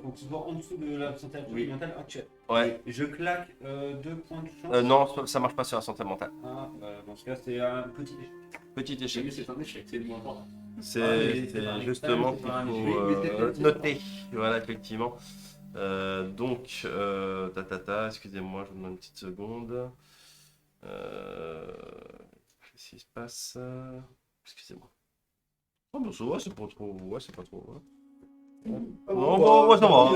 Faut que ce soit en dessous de la santé mentale actuelle. Ouais. Et je claque 2 points de chance. Non, ça marche pas sur la santé mentale. Ah, dans ce cas, c'est un petit échec. Petit échec. Oui, c'est un échec, c'est le moins important. C'est c'est pas un justement expert, c'est pas un qu'il échec, faut mais c'est- noter. Voilà, effectivement. Excusez-moi, je vous demande une petite seconde. Qu'est-ce qui se passe? Excusez-moi. Oh, bah, ça va, c'est pas trop. Ouais, c'est pas trop. Ouais. Non, bah, ça va.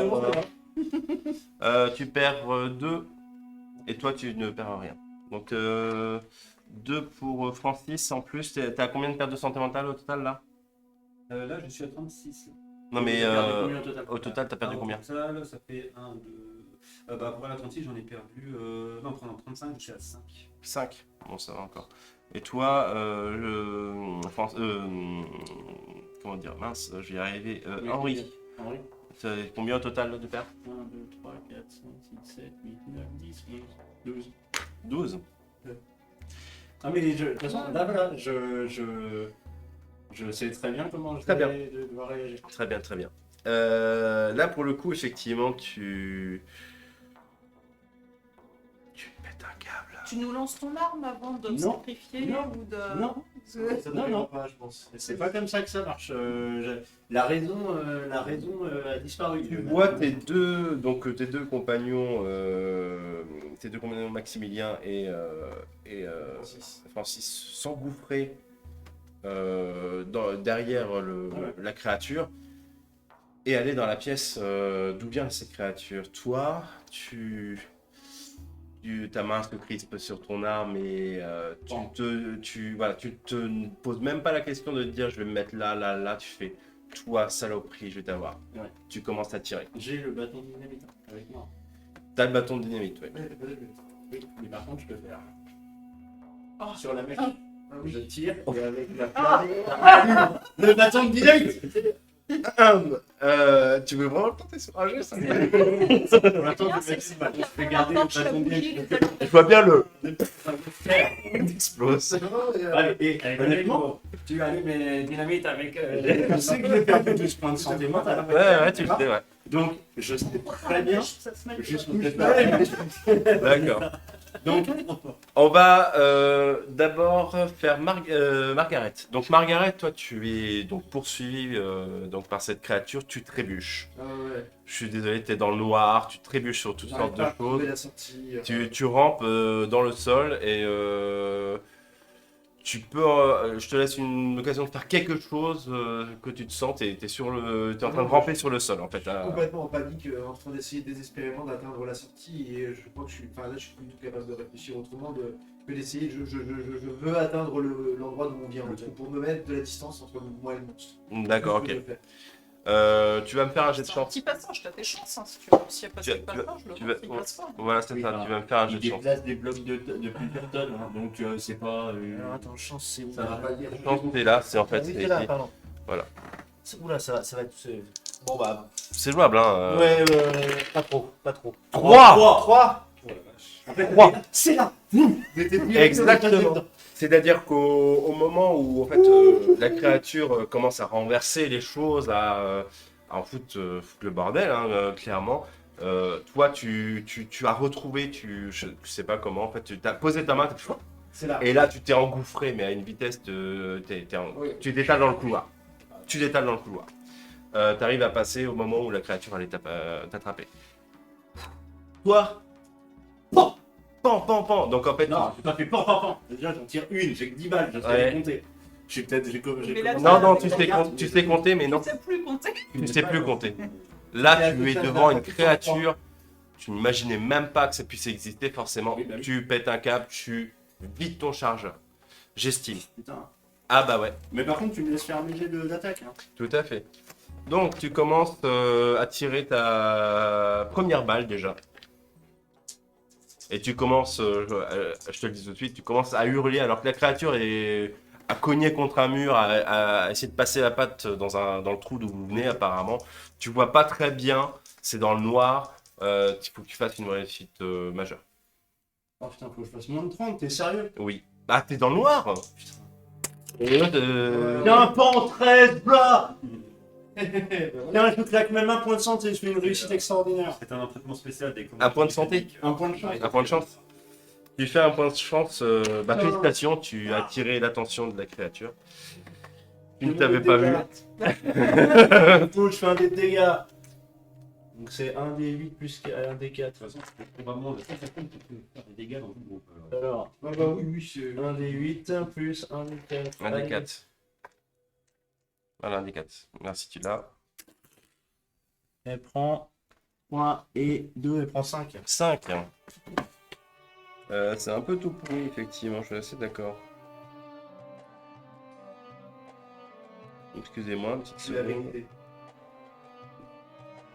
Tu perds 2 et toi, tu ne perds rien. Donc, 2 pour Francis en plus. T'as combien de pertes de santé mentale au total là? Là, je suis à 36. Non, mais T'as perdu combien au total? au total, t'as perdu combien? Au total, ça fait 1, 2. Pour la 36, j'en ai perdu. Non, pendant 35, je suis à 5. 5. Bon, ça va encore. Et toi, comment dire, mince, je vais y arriver. Henri, Henri. t'as combien au total de pertes? 1, 2, 3, 4, 5, 6, 7, 8, 9, 10, 11, 12. 12. Ah mais de toute façon, là voilà, je sais très bien comment je Très bien. vais devoir réagir. Très bien, très bien. Là, pour le coup, effectivement, tu pètes un câble. Tu nous lances ton arme avant de me Non. sacrifier Non. ou de... Non. C'est- Ça Non, n'arrivera non. pas, je pense. C'est pas comme ça que ça marche. La raison a disparu. Tu vois tes deux compagnons, Maximilien et Francis s'engouffrer derrière la créature et aller dans la pièce d'où vient cette créature. Toi, ta main se crispe sur ton arme et tu te poses même pas la question de te dire je vais me mettre là, tu fais toi saloperie, je vais t'avoir. Ouais. Tu commences à tirer. J'ai le bâton de dynamite avec moi. T'as le bâton de dynamite, ouais. Oui, mais par contre, je peux faire. Oh. Sur la mèche. Ah. Je tire et avec la flamme. Le bâton de dynamite. Tu veux vraiment tenter sur un jeu ça? Attends, je vais garder le bâton de dynamite. Je vois bien le Ça va faire. explose. Allez, et honnêtement, tu as mes dynamites avec. Je sais que j'ai perdu 12 points de santé mentale. Ouais, tu le sais, ouais. Donc, je sais très bien. Jusqu'au D'accord. Donc, on va d'abord faire Margaret. Donc, Margaret, toi, tu es donc poursuivi donc, par cette créature, tu trébuches. Je suis désolé, tu es dans le noir, tu trébuches sur toutes sortes de choses. La sortie, Tu rampes dans le sol et tu peux. Je te laisse une occasion de faire quelque chose que tu te sens. T'es en train de ramper sur le sol en fait. complètement en panique, en train d'essayer désespérément d'atteindre la sortie et je crois que je suis plus du tout capable de réfléchir autrement que d'essayer. Je veux atteindre l'endroit d'où on vient en fait, pour me mettre de la distance entre moi et le monstre. D'accord, C'est ok. ce que je fais. Tu vas me faire un jet de C'est un chance. petit passage, t'as tes chances. Hein, si tu réussis à passer Tu vas- le passage, le tu monstre, vas- il passe pas. Voilà, c'est Oui, ça. bah, Tu vas me faire un jet Il de chance. déplace des blocs de plusieurs tonnes, hein, donc c'est pas. Alors attends, chance c'est où Ça va pas dire. Chance, c'est là, c'est en fait. Oui, c'est c'est là, ici. pardon. Voilà. Oula, ça va être. Bon bah. C'est jouable, hein. Ouais, pas trop, pas trop. 3 En fait, 3. c'est là. Exactement. C'est-à-dire qu'au moment où en fait, la créature commence à renverser les choses, à en foutre le bordel, hein, clairement, toi tu as retrouvé, je sais pas comment, en fait, tu as posé ta main, C'est là. et là tu t'es engouffré, mais à une vitesse, Oui. tu t'étales dans le couloir. Tu t'étales dans le couloir. Tu arrives à passer au moment où la créature allait t'attraper. Toi, pan. Donc en fait, Non, j'ai pas fait pan. Déjà, j'en tire une, j'ai que 10 balles, je sais Ouais. les compter. Je suis peut-être. Mais là, non, tu sais compter, mais non, Tu sais plus compter. tu sais plus compter. Là, tu es devant une créature, tu n'imaginais même pas que ça puisse exister forcément. Oui, bah oui. Tu pètes un câble, tu vides ton chargeur. J'estime. Putain. Ah bah ouais, Mais par contre, tu me laisses faire mes jets d'attaque. Hein. tout à fait. Donc tu commences à tirer ta première balle déjà. Et tu commences, je te le dis tout de suite, tu commences à hurler alors que la créature est à cogner contre un mur, à essayer de passer la patte dans le trou d'où vous venez apparemment. Tu vois pas très bien, c'est dans le noir. Il faut que tu fasses une réussite majeure. Oh putain, faut que je fasse moins de 30, t'es sérieux? Oui. Ah, t'es dans le noir? Tiens, pas en 13, blah. Tiens, je me claque même un point de santé, je fais une réussite extraordinaire. C'est un traitement spécial des Un point de santé? Un point de chance. Un point de chance. Tu fais un point de chance, félicitations, tu as attiré l'attention de la créature. Tu ne t'avais pas vu. Je fais un dé de dégâts. Donc c'est 1 des 8 plus 1 des 4. De toute façon, c'est probablement le seul personne qui peut faire des dégâts dans le groupe. Alors, Ah bah oui, oui, c'est... 1 des 8 plus 1 des 4. Un des 4. Voilà, un des 4. Merci, tu l'as. Elle prend 3 et 2, elle prend 5. 5. C'est un peu tout pourri, effectivement, je suis assez d'accord. Excusez-moi, une petite C'est la seconde. vérité.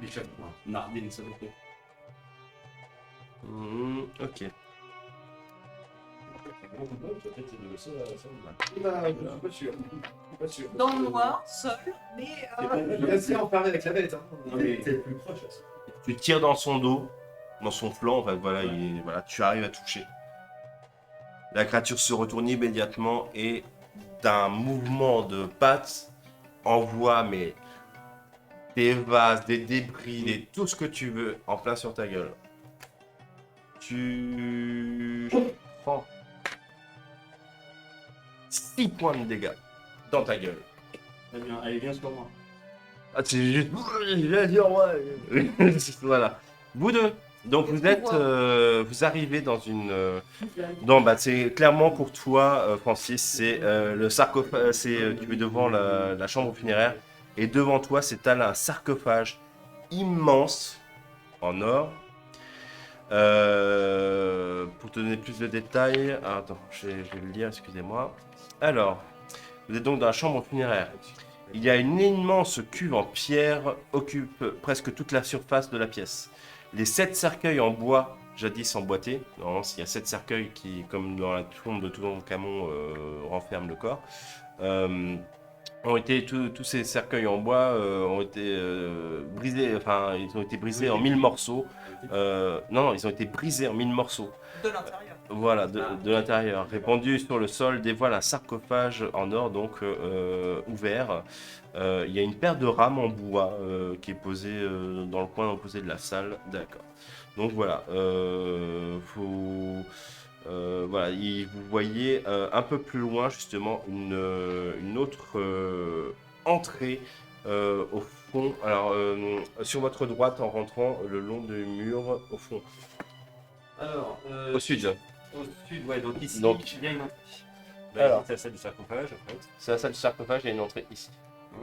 Les chaque point. Nardine, ça veut dire. Ok. Bah, je suis pas sûr. Je suis pas sûr. Dans le noir, seul, mais Je vais rester enfermé avec la bête. Hein. Non, mais t'es le plus proche. Tu tires dans son dos, dans son flanc, en fait, voilà, voilà, tu arrives à toucher. La créature se retourne immédiatement et d'un mouvement de pattes envoie mais des vases, des débris, tout ce que tu veux en plein sur ta gueule. Tu prends 6 points de dégâts dans ta gueule. Très bien, allez, viens sur moi. Ah, c'est juste. Voilà. Vous deux. Donc vous êtes, vous arrivez dans une. Non, bah c'est clairement pour toi, Francis, c'est le sarcophage. Tu es devant la chambre funéraire et devant toi, c'est un sarcophage immense en or. Pour te donner plus de détails, attends, je vais le lire, excusez-moi. Alors, vous êtes donc dans la chambre funéraire. Il y a une immense cuve en pierre occupe presque toute la surface de la pièce. Les 7 cercueils en bois, jadis emboîtés, normalement il y a 7 cercueils qui, comme dans la tombe de Toutankhamon, renferment le corps, ont été, tous ces cercueils en bois ont été brisés, enfin ils ont été brisés en 1000 morceaux. Non, ils ont été brisés en 1000 morceaux. de l'intérieur. Voilà, de l'intérieur. Répandu sur le sol dévoile un sarcophage en or, donc ouvert. Il y a une paire de rames en bois qui est posée dans le coin opposé de la salle. D'accord. Donc voilà. Voilà, vous voyez un peu plus loin, justement, une autre entrée au fond. Alors, sur votre droite, en rentrant le long du mur, au fond. Alors, Au sud. Au sud, ouais, donc ici, Donc- il y a une entrée. Alors. C'est la salle du sarcophage, en fait. C'est la salle du sarcophage, il y a une entrée ici.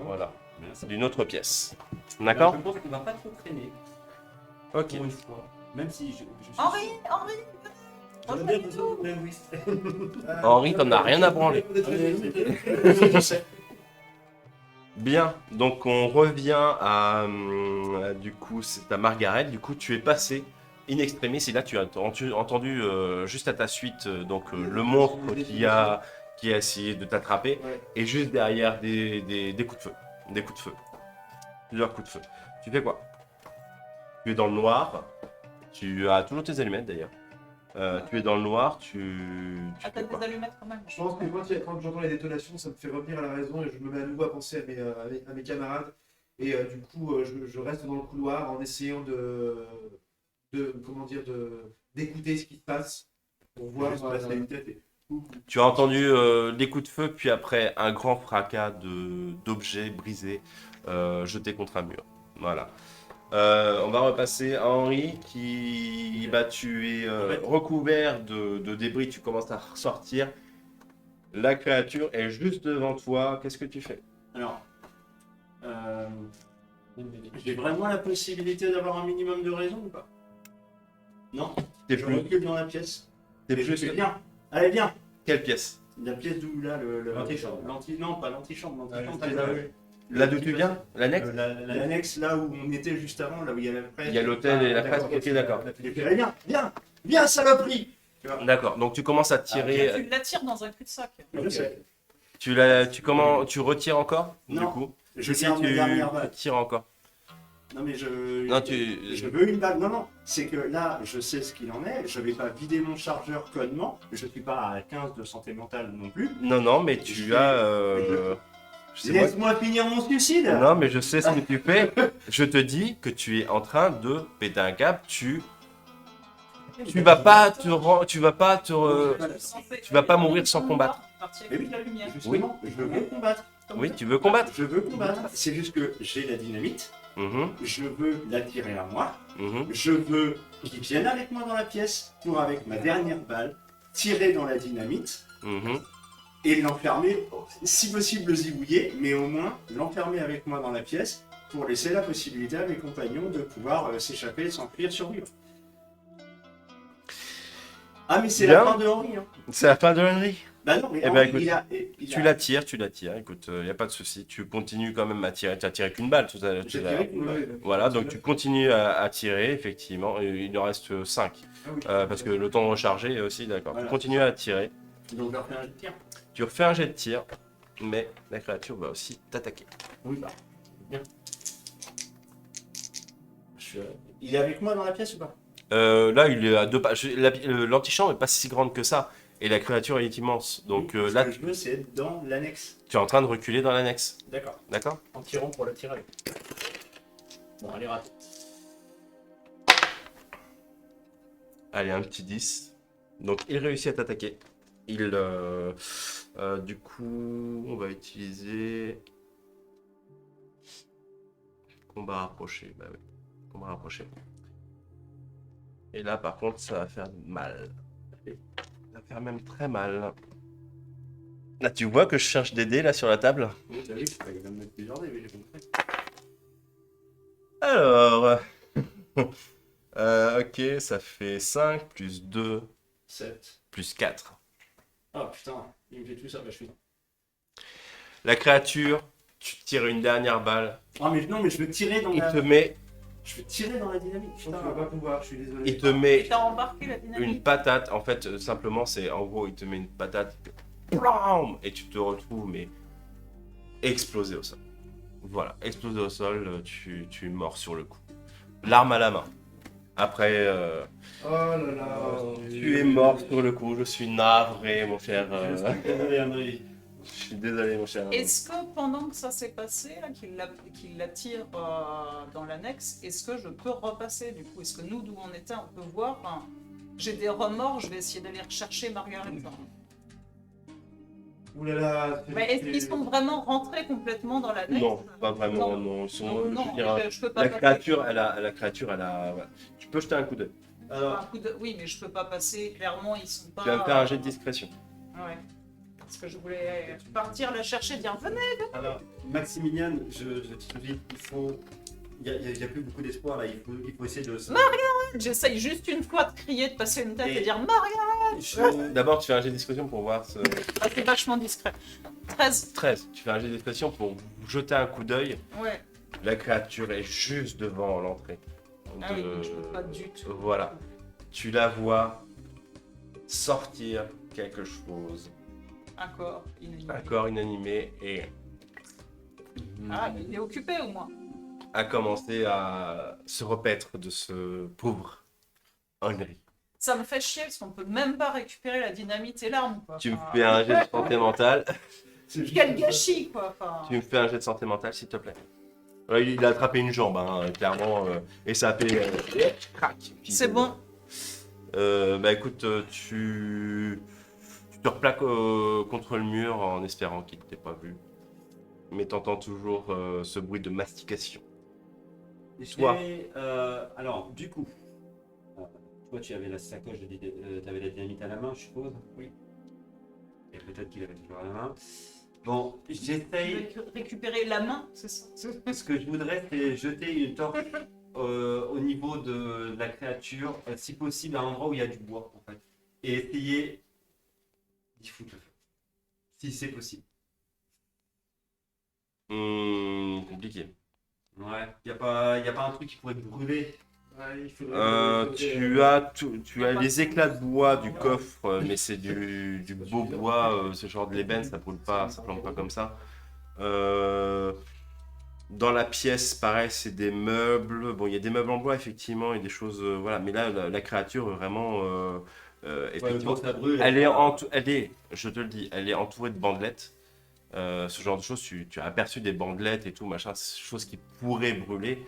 Voilà. Merci. D'une autre pièce. D'accord? Je pense qu'on va pas trop traîner, Ok. pour une fois. Même si je suis... Henri, J'aimerais bien besoin de linguiste. Henri, t'en as rien à branler. Je sais. Bien, donc on revient à, du coup, c'est à Margaret. Du coup, tu es passé in extremis et là tu as entendu juste à ta suite le monstre qui a essayé de t'attraper Ouais. et juste derrière des coups de feu, plusieurs coups de feu. Tu fais quoi? Tu es dans le noir. Tu as toujours tes allumettes d'ailleurs. Tu es dans le noir. Tu Ah, t'as fais quoi? des allumettes quand même. Je pense que quand j'entends les détonations, ça me fait revenir à la raison et je me mets à nouveau à penser à mes camarades. Et du coup, je reste dans le couloir en essayant d'écouter ce qui se passe pour voir. Juste passer une tête et... Tu as entendu des coups de feu, puis après un grand fracas d'objets brisés jetés contre un mur. Voilà. On va repasser à Henri qui, tu es recouvert de débris, tu commences à ressortir. La créature est juste devant toi. Qu'est-ce que tu fais? Alors, j'ai vraiment la possibilité d'avoir un minimum de raison ou pas? Non, T'es je plus. recule dans la pièce. T'es Et je plus. fais, viens, allez viens. Quelle pièce? La pièce d'où là L'antichambre. Non, pas l'antichambre, l'antichambre. Ouais, c'est là, là. ouais. Là d'où tu viens? L'annexe? L'annexe là où on était juste avant, là où il y a la presse. Il y a l'hôtel et la presse. d'accord, Ok, d'accord. Et puis allez, viens, viens. Viens, saloperie. D'accord, donc tu commences à tirer. Tu l'attires dans un cul-de-sac. Je sais. Tu retires encore du Non. coup. Je Si, garde ma dernière tu balle. tires encore. Non, mais je. Non, Je veux une balle. Non, non. C'est que là, je sais ce qu'il en est. Je vais pas vider mon chargeur connement. Je suis pas à 15 de santé mentale non plus. Non, mais tu as. Je sais pas- Laisse-moi finir mon suicide. Non, mais je sais ce que tu fais. Je te dis que tu es en train de péter un câble. Tu vas pas te tu vas pas tu vas pas mourir sans combattre. Partir Mais avec oui, la lumière. Justement, je veux combattre. Oui, tu veux combattre. Je veux combattre. C'est juste que j'ai la dynamite. Mhm, Je veux l'attirer à moi. mhm. Je veux qu'il vienne avec moi dans la pièce pour, avec ma dernière balle, tirer dans la dynamite Mhm. et l'enfermer, si possible zigouiller, mais au moins l'enfermer avec moi dans la pièce pour laisser la possibilité à mes compagnons de pouvoir s'échapper, s'enfuir, survivre. Ah, mais c'est Bien. la fin de Henri. Hein. C'est la fin de Henry. Bah non, mais Eh ben, Henri, écoute, il Tu a... l'attires. Écoute, y a pas de souci. Tu continues quand même à tirer. Tu as tiré qu'une balle tout à l'heure. J'ai tiré qu'une balle. Voilà, donc tu continues à tirer, effectivement. Et il en reste 5. Ah oui. Parce que le temps de recharger aussi, d'accord. Voilà. Tu continues à tirer. Donc je leur fais un jet de tir. Tu refais un jet de tir, mais la créature va aussi t'attaquer. Oui, bah. Bien. Il est avec moi dans la pièce ou pas? Là, il est à 2 pas. L'antichambre n'est pas si grande que ça. Et la créature est immense. Donc Ce là, que je veux, c'est être dans l'annexe. tu es en train de reculer dans l'annexe. D'accord. D'accord? En tirant pour la tirer. Bon, elle est ratée. Allez, un petit 10. Donc il réussit à t'attaquer. Du coup, on va utiliser combat rapproché. Bah oui, combat rapproché. Et là, par contre, ça va faire mal. Ça va faire même très mal. Là, tu vois que je cherche des dés là sur la table. Oui, t'as vu, il va me mettre plusieurs dés, mais j'ai compris. Alors, ok, ça fait 5 plus 2 7. plus 4. Ah putain, il me fait tout ça, bah je suis. La créature, tu tires une dernière balle. Ah mais non, mais je veux tirer dans Il la. te met, Je veux tirer dans la dynamique. Je pense Putain. que je vais pas pouvoir, je suis désolé. il te met Et t'as embarqué la une dynamite. patate. En fait, simplement, c'est en gros, il te met une patate. Blam et tu te retrouves, mais explosé au sol. Voilà, explosé au sol, tu es mort sur le coup. L'arme à la main. Après, Oh là là. tu es mort sur le coup. Je suis navré, mon cher. Je suis désolé, André. Je suis désolé, mon cher. Est-ce que pendant que ça s'est passé, là, qu'il l'attire dans l'annexe, est-ce que je peux repasser du coup? Est-ce que nous, d'où on était, on peut voir? Enfin, j'ai des remords, je vais essayer d'aller rechercher Margaret. Ouh là là. Mais est-ce qu'ils sont vraiment rentrés complètement dans l'annexe? Non, pas vraiment, Non. non. Ils sont, Non, je non, veux dire, je peux pas la passer. créature, elle a. Ouais. Tu peux jeter un coup d'œil. Alors, Un coup oui, mais je peux pas passer. Clairement, ils sont pas. Tu vas me faire un jet de discrétion. Ouais. Parce que je voulais partir la chercher, dire venez. Alors, Maximilian, je te dis, il faut. Il n'y a plus beaucoup d'espoir là, il faut essayer de. J'essaye juste une fois de crier, de passer une tête et, Et- dire Maria. D'abord, tu fais un jet de discrétion pour voir ce. Ah, c'est vachement discret. 13. 13. Tu fais un jet de discrétion pour jeter un coup d'œil. Ouais. La créature est juste devant l'entrée. Ah oui, donc je peux pas du tout. Voilà. Tu la vois sortir quelque chose. Un corps inanimé. Un corps inanimé et. Ah, mais il est occupé au moins. A commencé à se repaître de ce pauvre Henry. Ça me fait chier parce qu'on peut même pas récupérer la dynamite et l'arme. Quoi. Tu me Enfin, fais un jet de santé mentale. Quel gâchis quoi. Enfin, Tu me fais un jet de santé mentale, s'il te plaît. Ouais, il a attrapé une jambe, hein, clairement, et ça a fait crac. c'est bon. Bah écoute, tu te replaques contre le mur en espérant qu'il ne t'ait pas vu. Mais t'entends toujours ce bruit de mastication. Toi. Alors, du coup, toi tu avais la sacoche, t'avais la dynamite à la main, je suppose. Oui. Et peut-être qu'il avait toujours à la main. Bon, j'essaye. Récupérer la main, c'est ça. Ce que je voudrais, c'est jeter une torche au niveau de la créature, si possible à un endroit où il y a du bois, en fait. Et essayer d'y foutre le feu. Si c'est possible. Compliqué. Ouais, y a pas un truc qui pourrait brûler Ouais, il faudrait- Tu as les éclats de bois du coffre, mais c'est du beau bois, ce genre de l'ébène, ça brûle pas, ça plante pas comme ça. Dans la pièce, pareil, c'est des meubles. Bon, il y a des meubles en bois, effectivement, et des choses, voilà. Mais là, la créature, vraiment, effectivement, ça brûle. je te le dis, elle est entourée de bandelettes. Ce genre de choses, tu as aperçu des bandelettes et tout, machin, choses qui pourraient brûler.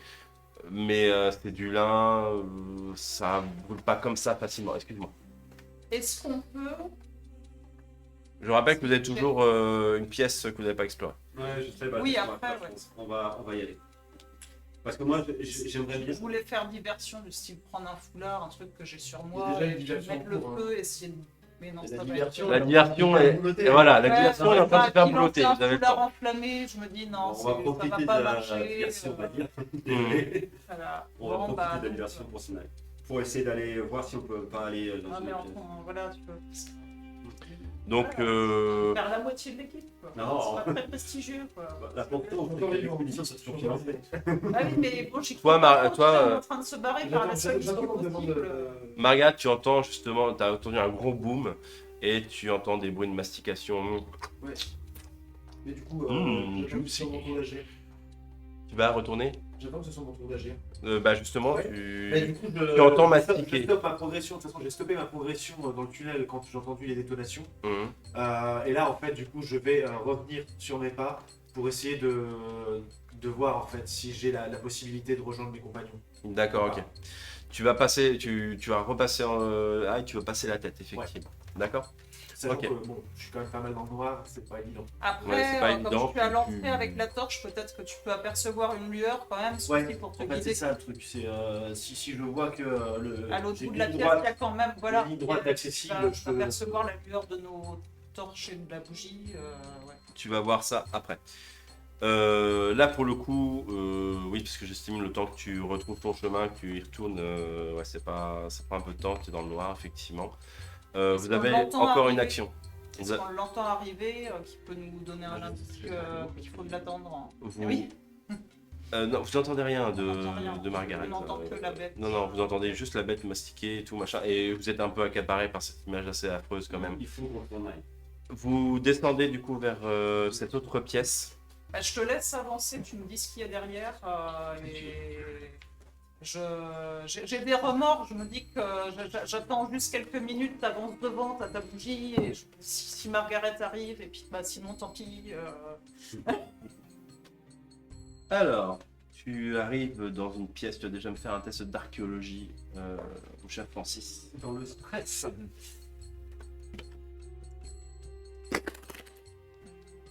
Mais c'est du lin, ça brûle pas comme ça facilement. Excuse-moi. Est-ce qu'on peut... Je rappelle que vous avez toujours une pièce que vous n'avez pas explorée. Ouais, je sais. Oui, on va après, faire, ouais. je pense. On va y aller. Parce que moi, j'aimerais bien. Je voulais faire diversion, du style prendre un foulard, un truc que j'ai sur Il y moi, a déjà et une puis diversion mettre le en cours, feu, essayer de... Mais non, La ça va diversion, être... La diversion est. boulotter. Et voilà, la Ouais, diversion est en train de se faire boulotter. Un Vous avez le foulard temps. enflammé, je me dis non, On va ça va profiter de pas la marcher. diversion, on va dire. Voilà. On va Bon, profiter bah, de la diversion pour s'en aller. Pour essayer d'aller voir si on peut pas aller dans Ah, une mais autre pièce. voilà, tu peux... Donc, Faire la moitié de l'équipe, quoi. Non. C'est pas très prestigieux, quoi. La porte on Encore fait une les fois. conditions, c'est toujours bien fait. Ah oui, mais bon, j'ai Toi, cru toi, qu'on était en train de se barrer par la seule J'attends qu'on me demande possible. Margaret, tu entends justement, tu as entendu un gros boom et tu entends des bruits de mastication. Mais du coup, j'attends que ce soit mon tour d'agir. Tu vas retourner J'attends que ce soit mon tour d'agir. Bah justement, Ouais. tu... Mais du coup, Tu entends je mastiquer. stoppe ma progression. De toute façon, j'ai stoppé ma progression dans le tunnel quand j'ai entendu les détonations. Mhm. Et là, en fait, du coup, je vais revenir sur mes pas pour essayer de voir en fait si j'ai la possibilité de rejoindre mes compagnons. D'accord, ok. Tu vas passer, tu vas repasser tu vas passer la tête, effectivement. D'accord. Sachant Ok. que bon, je suis quand même pas mal dans le noir, c'est pas évident. Après, Ouais, c'est pas comme évident, je suis à tu- l'entrée avec la torche, peut-être que tu peux apercevoir une lueur quand même, Ouais, suffit pour te En fait, c'est guider. ça le truc. C'est si je vois que À l'autre j'ai bout de une la ligne pièce, droite- il y a quand même, voilà, une ligne droite il y a- accessible, tu vas je peux- apercevoir la lueur de nos torches et de la bougie. Ouais. Tu vas voir ça après. Là, pour le coup, oui, parce que j'estime le temps que tu retrouves ton chemin, que tu y retournes, ouais, ça prend un peu de temps, tu es dans le noir, effectivement. Est-ce Vous qu'on avez l'entend encore une arriver action. Est-ce qu'on l'entend arriver, qui peut nous donner un indice qu'il faut de l'attendre? Vous... Oui. Non, vous n'entendez rien On n'entend rien. de Margaret. On n'entend que la bête. Non, non, vous entendez juste la bête mastiquer et tout machin. Et vous êtes un peu accaparé par cette image assez affreuse quand même. Il faut qu'on aille. Vous descendez du coup vers cette autre pièce. Bah, je te laisse avancer, tu me dis ce qu'il y a derrière. Et j'ai des remords, je me dis que j'attends juste quelques minutes, t'avances devant, t'as ta bougie, et si Margaret arrive, et puis bah, sinon tant pis. Alors, tu arrives dans une pièce, tu vas déjà me faire un test d'archéologie, mon cher Francis. Dans le stress.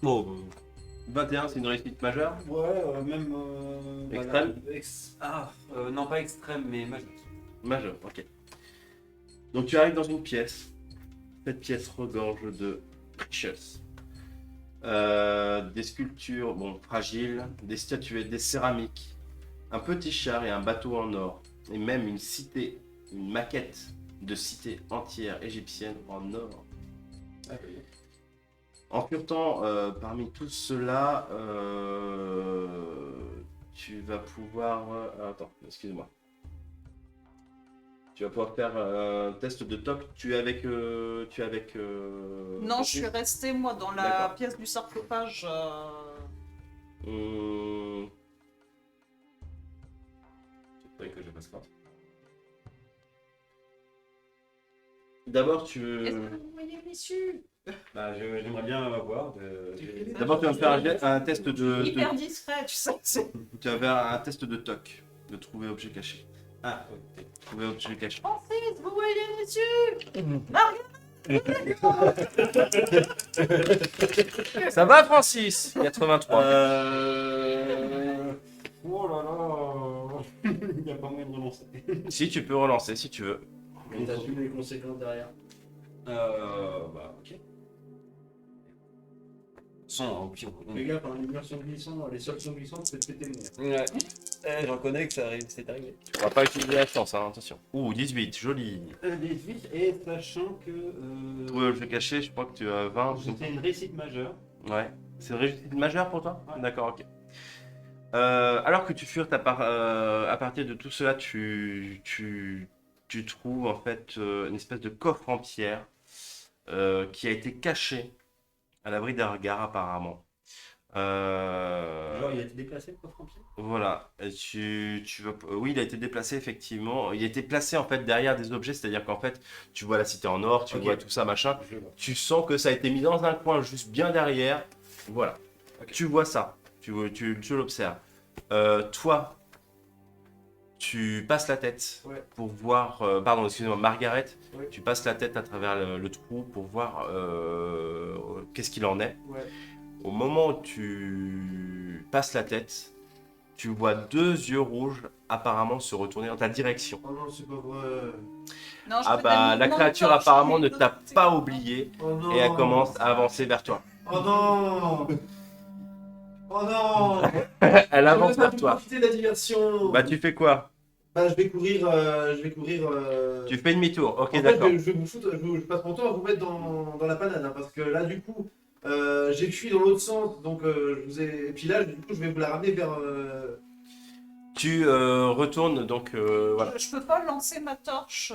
Bon, 21, c'est une réussite majeure. Ouais, même. Extrême Non, pas extrême, mais majeur. Majeure, ok. Donc tu arrives dans une pièce. Cette pièce regorge de precious. Des sculptures, bon, fragiles, des statuettes, des céramiques, un petit char et un bateau en or, et même une cité, une maquette de cité entière égyptienne en or. En furetant parmi tout cela, tu vas pouvoir... attends, excuse-moi. Tu vas pouvoir faire un test de toc. Tu es avec... Non, je Francis suis restée moi dans la D'accord. pièce du sarcophage. Hum, C'est vrai que je passe pas. D'abord, tu Est-ce que vous voyez l'issue? Bah, j'aimerais bien voir. D'abord, tu vas me faire un test de... Hyper discret, tu sais. Tu vas faire un test de toc. De trouver objet caché. Ah, ok. Trouver objet caché. Francis, vous voyez l'issue? Ça va, Francis 83. Oh là là. Il n'y a pas moyen de relancer. Si, tu peux relancer si tu veux. Et t'assumes les conséquences derrière. Bah, ok. 100, au pire. Fais gaffe, hein, les murs sont glissants, les sols sont glissants, c'est de péter le nez. Ouais. J'en connais que ça arrive, c'est arrivé. On va pas utiliser la chance, hein, attention. Ouh, 18, joli. 18, et sachant que. Trouver objet caché, je crois que tu as 20. C'était une réussite majeure. Ouais. C'est une réussite majeure pour toi Ouais. D'accord, ok. Alors que tu furtes à partir de tout cela, tu trouves en fait une espèce de coffre en pierre qui a été caché à l'abri d'un regard apparemment. Genre, il a été déplacé le coffre en pied? Voilà, et oui, il a été déplacé effectivement. Il a été placé en fait derrière des objets, c'est-à-dire qu'en fait, tu vois la cité en or, tu Ok. vois tout ça machin. Je vois. Tu sens que ça a été mis dans un coin juste bien derrière. Voilà, Ok. tu vois ça, tu l'observes. Toi, tu passes la tête Ouais. pour voir. Pardon, excusez-moi, Margaret, Ouais. tu passes la tête à travers le trou pour voir qu'est-ce qu'il en est. Ouais. Au moment où tu passes la tête, tu vois 2 yeux rouges apparemment se retourner dans ta direction. Oh non, c'est pas vrai. Non, je Ah fais bah des la mouvements de créature torche, apparemment mais ne de t'a côté. pas oublié Oh non. et elle commence à avancer vers toi. Oh non. Oh non. Elle avance Je veux pas vers toi. profiter de la diversion. Bah tu fais quoi? Bah, je vais courir. Tu fais demi-tour, ok En fait, d'accord. je vais vous foutre, je passe mon temps à vous mettre dans la panade, hein, parce que là, du coup, j'ai fui dans l'autre sens, donc je vous ai. Et puis là, du coup, je vais vous la ramener vers. Tu retournes donc voilà. Je peux pas lancer ma torche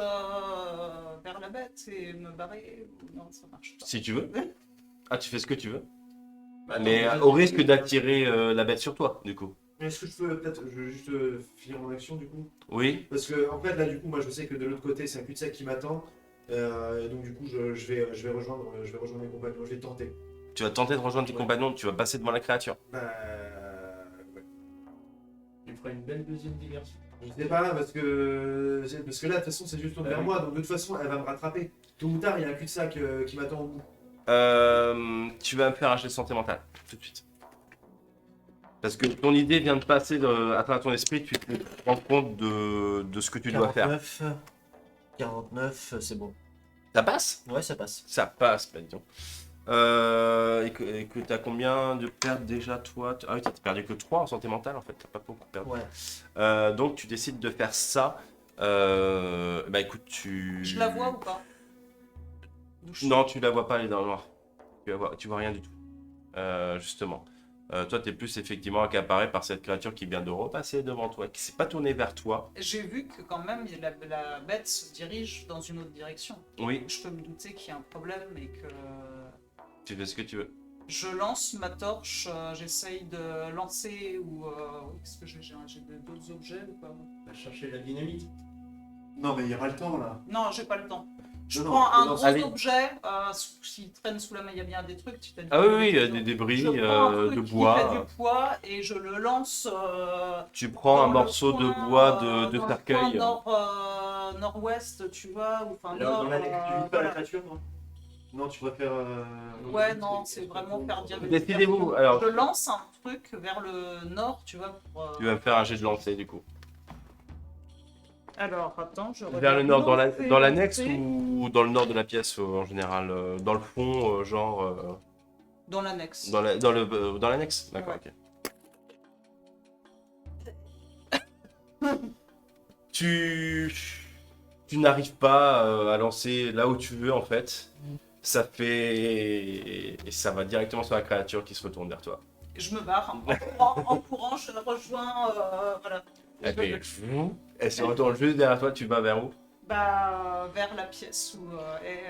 vers la bête et me barrer. Non, ça marche pas. Si tu veux. Ah tu fais ce que tu veux. Bah, attends, Mais déjà, au risque d'attirer la bête sur toi du coup. Est-ce que je peux peut-être. Je vais juste finir mon action, du coup. Oui. Parce que, en fait, là, du coup, moi, je sais que de l'autre côté, c'est un cul-de-sac qui m'attend. Et donc, du coup, je vais rejoindre mes compagnons, je vais tenter. Tu vas tenter de rejoindre tes Ouais. compagnons, tu vas passer devant la créature. Bah. Ouais. Tu feras une belle deuxième diversion. Je sais pas, parce que là, de toute façon, c'est juste tourné Ah vers oui. moi, donc de toute façon, elle va me rattraper. Tôt ou tard, il y a un cul-de-sac qui m'attend au bout. Tu vas me faire un jet de santé mentale, tout de suite. Parce que ton idée vient de passer à travers ton esprit, tu te rends compte de ce que tu dois faire. 49, c'est bon. Ça passe? Ouais, ça passe. Ça passe, bah dis donc. Et que t'as combien de pertes déjà, toi? Ah oui, t'as perdu que 3 en santé mentale, en fait, t'as pas beaucoup perdu. Ouais. Donc tu décides de faire ça. Bah écoute, Je la vois ou pas? Non, tu la vois pas, elle est dans le noir. Tu vois rien du tout. Justement. Toi, t'es plus effectivement accaparé par cette créature qui vient de repasser devant toi, qui s'est pas tournée vers toi. J'ai vu que quand même la bête se dirige dans une autre direction. Oui, Je peux me douter qu'il y a un problème et que tu fais ce que tu veux. je lance ma torche, j'essaye de lancer ou qu'est-ce que j'ai d'autres objets ou pas? Va chercher la dynamite. Non, mais il y aura le temps là. Non, j'ai pas le temps. Je Non, prends un non, gros allez. objet, s'il traîne sous la main, il y a bien des trucs. Tu t'as dit Ah oui, qu'il y oui, il y a avait des gens. débris Je prends un de truc qui bois. fait du poids et je le lance. Tu prends dans un le morceau coin, de bois de dans le cercueil. coin nord-ouest, tu vois, ou enfin nord. Tu vis pas la voilà. créature, non? Non, tu préfères. Ouais, non, c'est vraiment faire diable. Décidez-vous, alors. Je lance un truc vers le nord, tu vois, pour. Tu vas me faire un jet de lancer du coup. Alors, attends, je Vers le nord, regarde. dans l'annexe ou dans le nord de la pièce en général? Dans le fond, Dans l'annexe. dans l'annexe? D'accord, Ouais. ok. Tu n'arrives pas à lancer là où tu veux en fait. Ça fait... Et ça va directement sur la créature qui se retourne vers toi. Je me barre. En courant, je rejoins. Voilà. Elle fait... Elle se retourne juste derrière toi, tu vas vers où? Bah, vers la pièce où est.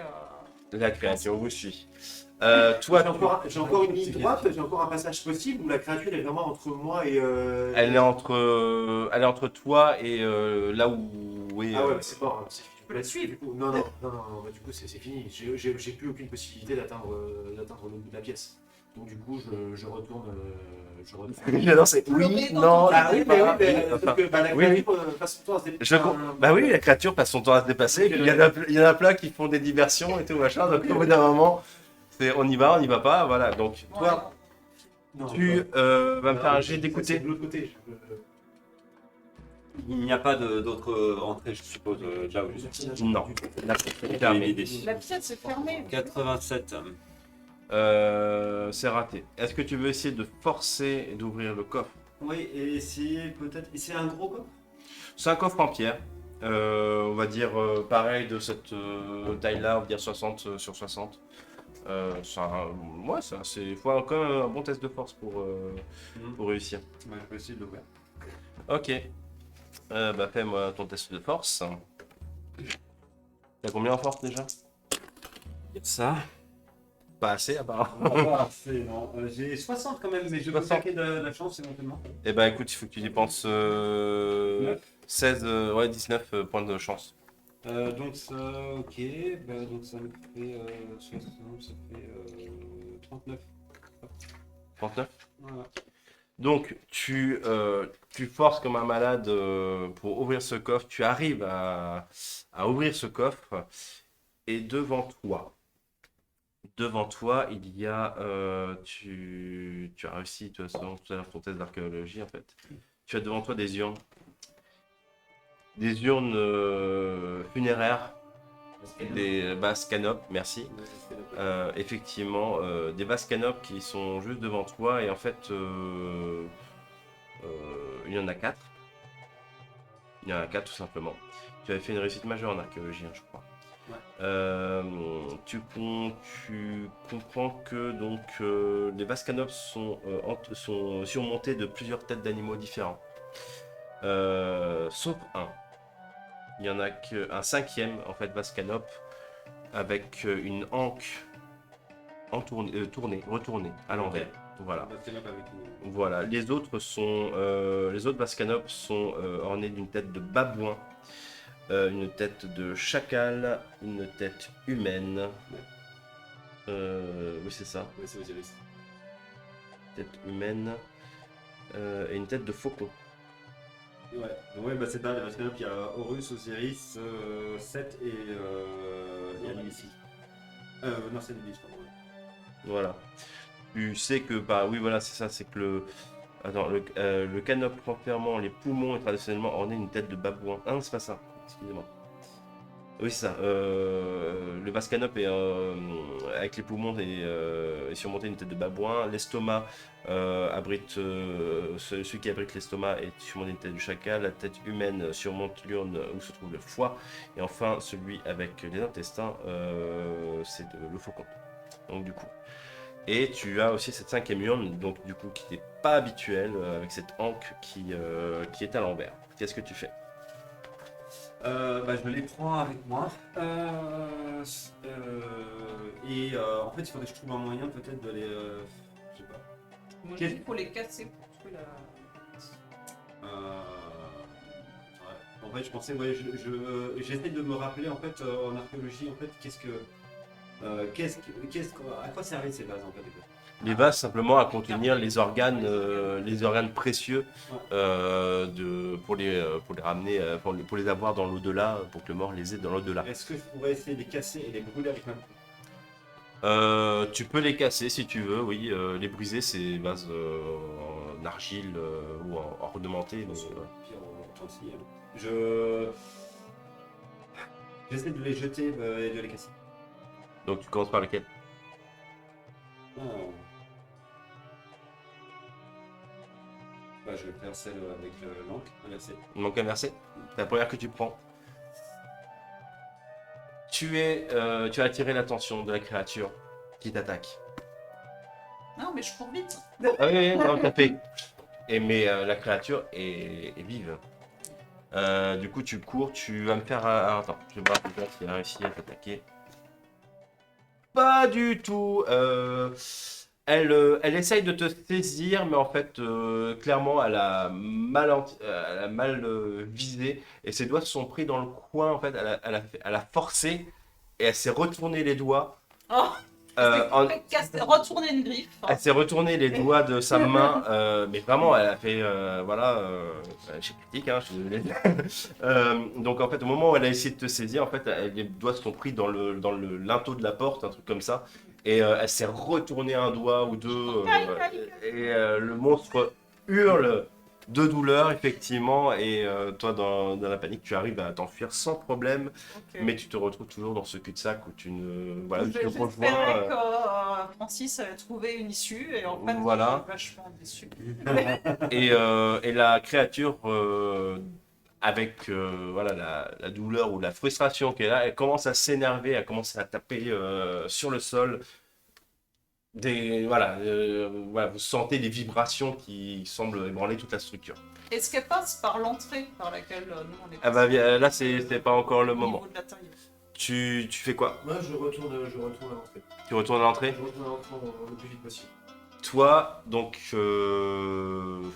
La créature vous suit. Toi, J'ai encore une ligne droite, j'ai encore un passage possible où la créature est vraiment entre moi et. elle est entre toi et là où est... Ah ouais, mais c'est mort, c'est fini. Je peux la suivre. Du coup, non, bah, du coup, c'est fini. J'ai plus aucune possibilité d'atteindre le bout de la pièce. Donc, du coup, je retourne. J'adore, c'est oui, non, Ah oui, mais enfin, sauf que bah, la oui, oui. créature passe son temps à se déplacer. Bah oui, la créature passe son temps à se dépasser, et puis il y en a plein qui font des diversions et tout machin, donc au bout d'un moment, on y va pas, voilà. Donc toi, Non, tu vas me faire un jet C'est d'écouter. de l'autre côté. Il n'y a pas d'autre entrée, je suppose, là où je suis. Non, la porte est fermée. La pièce est fermée. 87. C'est raté. Est-ce que tu veux essayer de forcer et d'ouvrir le coffre? Oui, et essayer peut-être. Et c'est un gros coffre? C'est un coffre en pierre. On va dire pareil de cette taille-là, on va dire 60 sur 60. Ouais, c'est faut quand même un bon test de force pour réussir. Ouais, je peux essayer de l'ouvrir. Ok. Bah fais-moi ton test de force. T'as combien en force déjà? Ça. Pas assez apparemment. Ah, c'est non. J'ai 60 quand même, mais je peux 60. taquer de la chance éventuellement. Eh ben écoute, il faut que tu dépenses 16, ouais 19 points de chance. Donc ça, ok. Bah, donc ça me fait 60, ça fait 39. 39. Voilà. Donc tu forces comme un malade pour ouvrir ce coffre. Tu arrives à ouvrir ce coffre et devant toi, il y a tu as réussi tout à l'heure ton test d'archéologie en fait. Tu as devant toi des urnes. Des urnes funéraires, des vases canopes, merci. Effectivement, des vases canopes qui sont juste devant toi et en fait, il y en a 4. Il y en a 4 tout simplement. Tu avais fait une réussite majeure en archéologie, hein, je crois. Ouais. Tu comprends que donc les vases canopes sont surmontés de plusieurs têtes d'animaux différents. Sauf un. Il n'y en a qu'un cinquième en fait vase canope avec une anque retournée à l'envers. Voilà. Voilà. Les autres vases canopes sont ornés d'une tête de babouin, une tête de chacal, une tête humaine. Oui, c'est ça. Oui, c'est Osiris. Tête humaine et une tête de faucon. Ouais, bah c'est pas les Vascanopes, il y a Horus, Osiris, Seth et Anubis. Non, c'est Anubis, pardon. Voilà. Tu sais que, bah oui, voilà, c'est ça, c'est que le canope renfermant les poumons est traditionnellement orné d'une tête de babouin. Ah non, c'est pas ça, excusez-moi. Oui, c'est ça. Le vase canope est avec les poumons est surmonté d'une tête de babouin. L'estomac abrite celui qui abrite l'estomac est surmonté d'une tête de chacal. La tête humaine surmonte l'urne où se trouve le foie. Et enfin, celui avec les intestins, c'est le faucon. Donc du coup. Et tu as aussi cette cinquième urne, donc du coup qui n'est pas habituelle, avec cette anque qui est à l'envers. Qu'est-ce que tu fais? Bah, je les prends avec moi. Et en fait, il faudrait que je trouve un moyen peut-être de les. Je sais pas. Moi, je dis qu'il faut les casser pour trouver la. Ouais. En fait, je pensais, ouais, j'essaie de me rappeler en fait en archéologie, en fait, à quoi servaient ces vases en fait? Les vases simplement à contenir les organes précieux pour les ramener, pour les avoir dans l'au-delà, pour que le mort les ait dans l'au-delà. Est-ce que je pourrais essayer de les casser et les brûler avec ma Tu peux les casser si tu veux, oui. Les briser, c'est vases en argile ou en ornementés. Donc, pire aussi. J'essaie de les jeter et de les casser. donc tu commences par lequel? Oh. Bah, je vais faire celle avec l'encre inversée. Donc inversé. C'est la première que tu prends. Tu as attiré l'attention de la créature qui t'attaque. Non, mais je cours vite. Ah oui, non, t'as fait. Mais la créature est vive. Du coup, tu cours, tu vas me faire attends, je vais voir peut-être s'il a réussi à t'attaquer. Pas du tout. Elle essaye de te saisir, mais en fait, clairement, elle a mal visé et ses doigts se sont pris dans le coin. En fait, elle a forcé et elle s'est retourné les doigts. Oh, En- retourner une griffe. Elle s'est retourné les doigts de sa main, mais vraiment, elle a fait, voilà, j'ai critique, hein, je suis désolé. Donc en fait, au moment où elle a essayé de te saisir, en fait, les doigts se sont pris dans le linteau de la porte, un truc comme ça, et elle s'est retournée un doigt ou deux, et le monstre hurle de douleur, effectivement, et toi, dans la panique, tu arrives à t'enfuir sans problème, Ok. mais tu te retrouves toujours dans ce cul-de-sac où tu ne, voilà, où tu te J'espérais rejoins. que Francis avait trouvé une issue et en fait, Voilà. je suis vachement déçu. Et la créature, avec voilà, la douleur ou la frustration qu'elle a, elle commence à s'énerver, elle commence à taper sur le sol, voilà, vous sentez des vibrations qui semblent ébranler toute la structure. Est-ce qu'elle passe par l'entrée par laquelle nous on est Ah bah passé là, c'est pas encore le au niveau moment. de la taille. Tu fais quoi? Moi, je retourne à l'entrée. Tu retournes à l'entrée? Je retourne à l'entrée le plus vite possible. Toi, donc,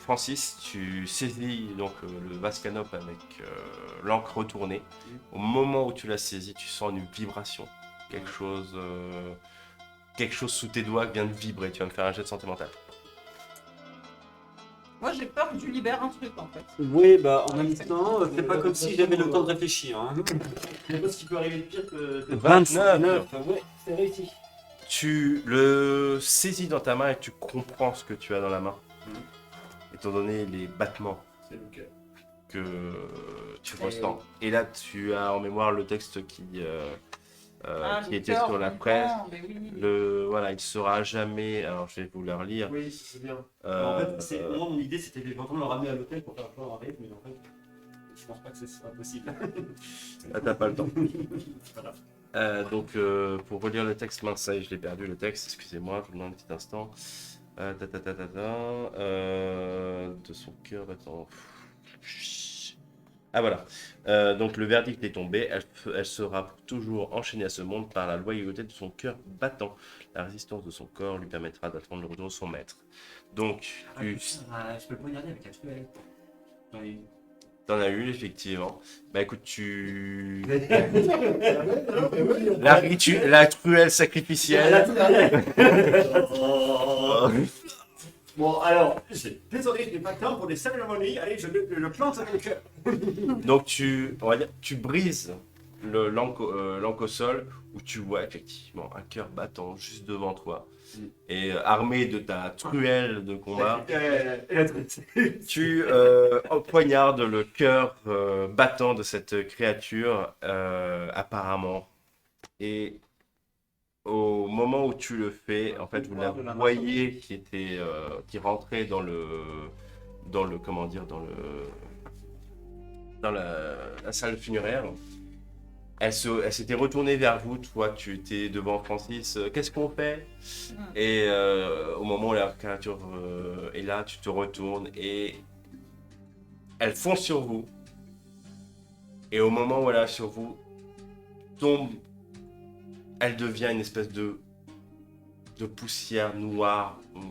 Francis, tu saisis donc le vase canope avec l'encre retournée. Au moment où tu la saisis, tu sens une vibration. Quelque chose sous tes doigts vient de vibrer. Tu vas me faire un jet de santé mentale. Moi j'ai peur que tu libères un truc en fait. Oui, bah en même temps, c'est pas comme si j'avais le temps de réfléchir. Hein. Je sais pas ce qui peut arriver de pire que. 29, ouais, c'est réussi. Tu le saisis dans ta main et tu comprends ce que tu as dans la main. Étant donné les battements C'est le cas. que tu ressens. Et là, tu as en mémoire le texte qui Le était cœur, sur la le presse. vent, mais oui. Voilà, il sera jamais. Alors, je vais vous le relire. Oui, c'est bien. En fait, moi, mon idée, c'était éventuellement le ramener à l'hôtel pour faire un plan en rythme, mais en fait, je pense pas que ce soit possible. Ah, t'as pas le temps. Voilà. Donc, pour relire le texte, mince, ça y est, je l'ai perdu le texte, excusez-moi, je vous demande un petit instant. De son cœur, attends. Ah voilà. Donc le verdict est tombé, elle sera pour toujours enchaînée à ce monde par la loyauté de son cœur battant. La résistance de son corps lui permettra d'attendre le retour de son maître. Donc, Je peux le poignarder avec la truelle. J'en ai une. t'en as eu effectivement. Bah écoute, tu... La La truelle sacrificielle. Bon, alors, désolé, je n'ai pas le temps pour des cérémonies. Allez, je le plante avec le cœur. Donc on va dire, tu brises l'encre au sol où tu vois effectivement un cœur battant juste devant toi. Et armé de ta truelle de combat, tu poignardes le cœur battant de cette créature apparemment. Et au moment où tu le fais, en fait, vous la voyez qui rentrait dans comment dire, dans la salle funéraire. Elle s'était retournée vers vous, toi tu étais devant Francis, qu'est-ce qu'on fait? Et au moment où la créature est là, tu te retournes et elle fonce sur vous. Et au moment où elle est sur vous, tombe, elle devient une espèce de poussière noire qui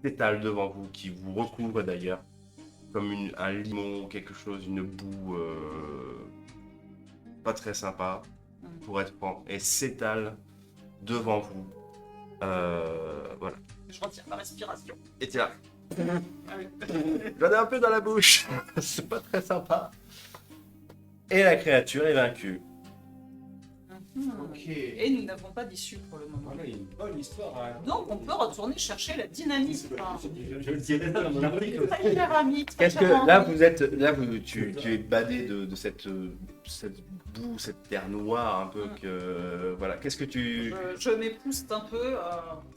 s'étale devant vous, qui vous recouvre d'ailleurs, comme un limon, quelque chose, une boue pas très sympa, pour être franc, et s'étale devant vous. Voilà. Je retire ma respiration. Et t'es là. J'en ai un peu dans la bouche. C'est pas très sympa. Et la créature est vaincue. Ok. Et nous n'avons pas d'issue pour le moment. Voilà, il y a une bonne histoire. Hein. Donc on peut retourner chercher la dynamite. Je le dirais ça dans mon article. Très cher ami, très Qu'est-ce que cher là ami. tu es badé de cette boue, cette terre noire un peu que voilà. Qu'est-ce que tu Je m'épouste un peu.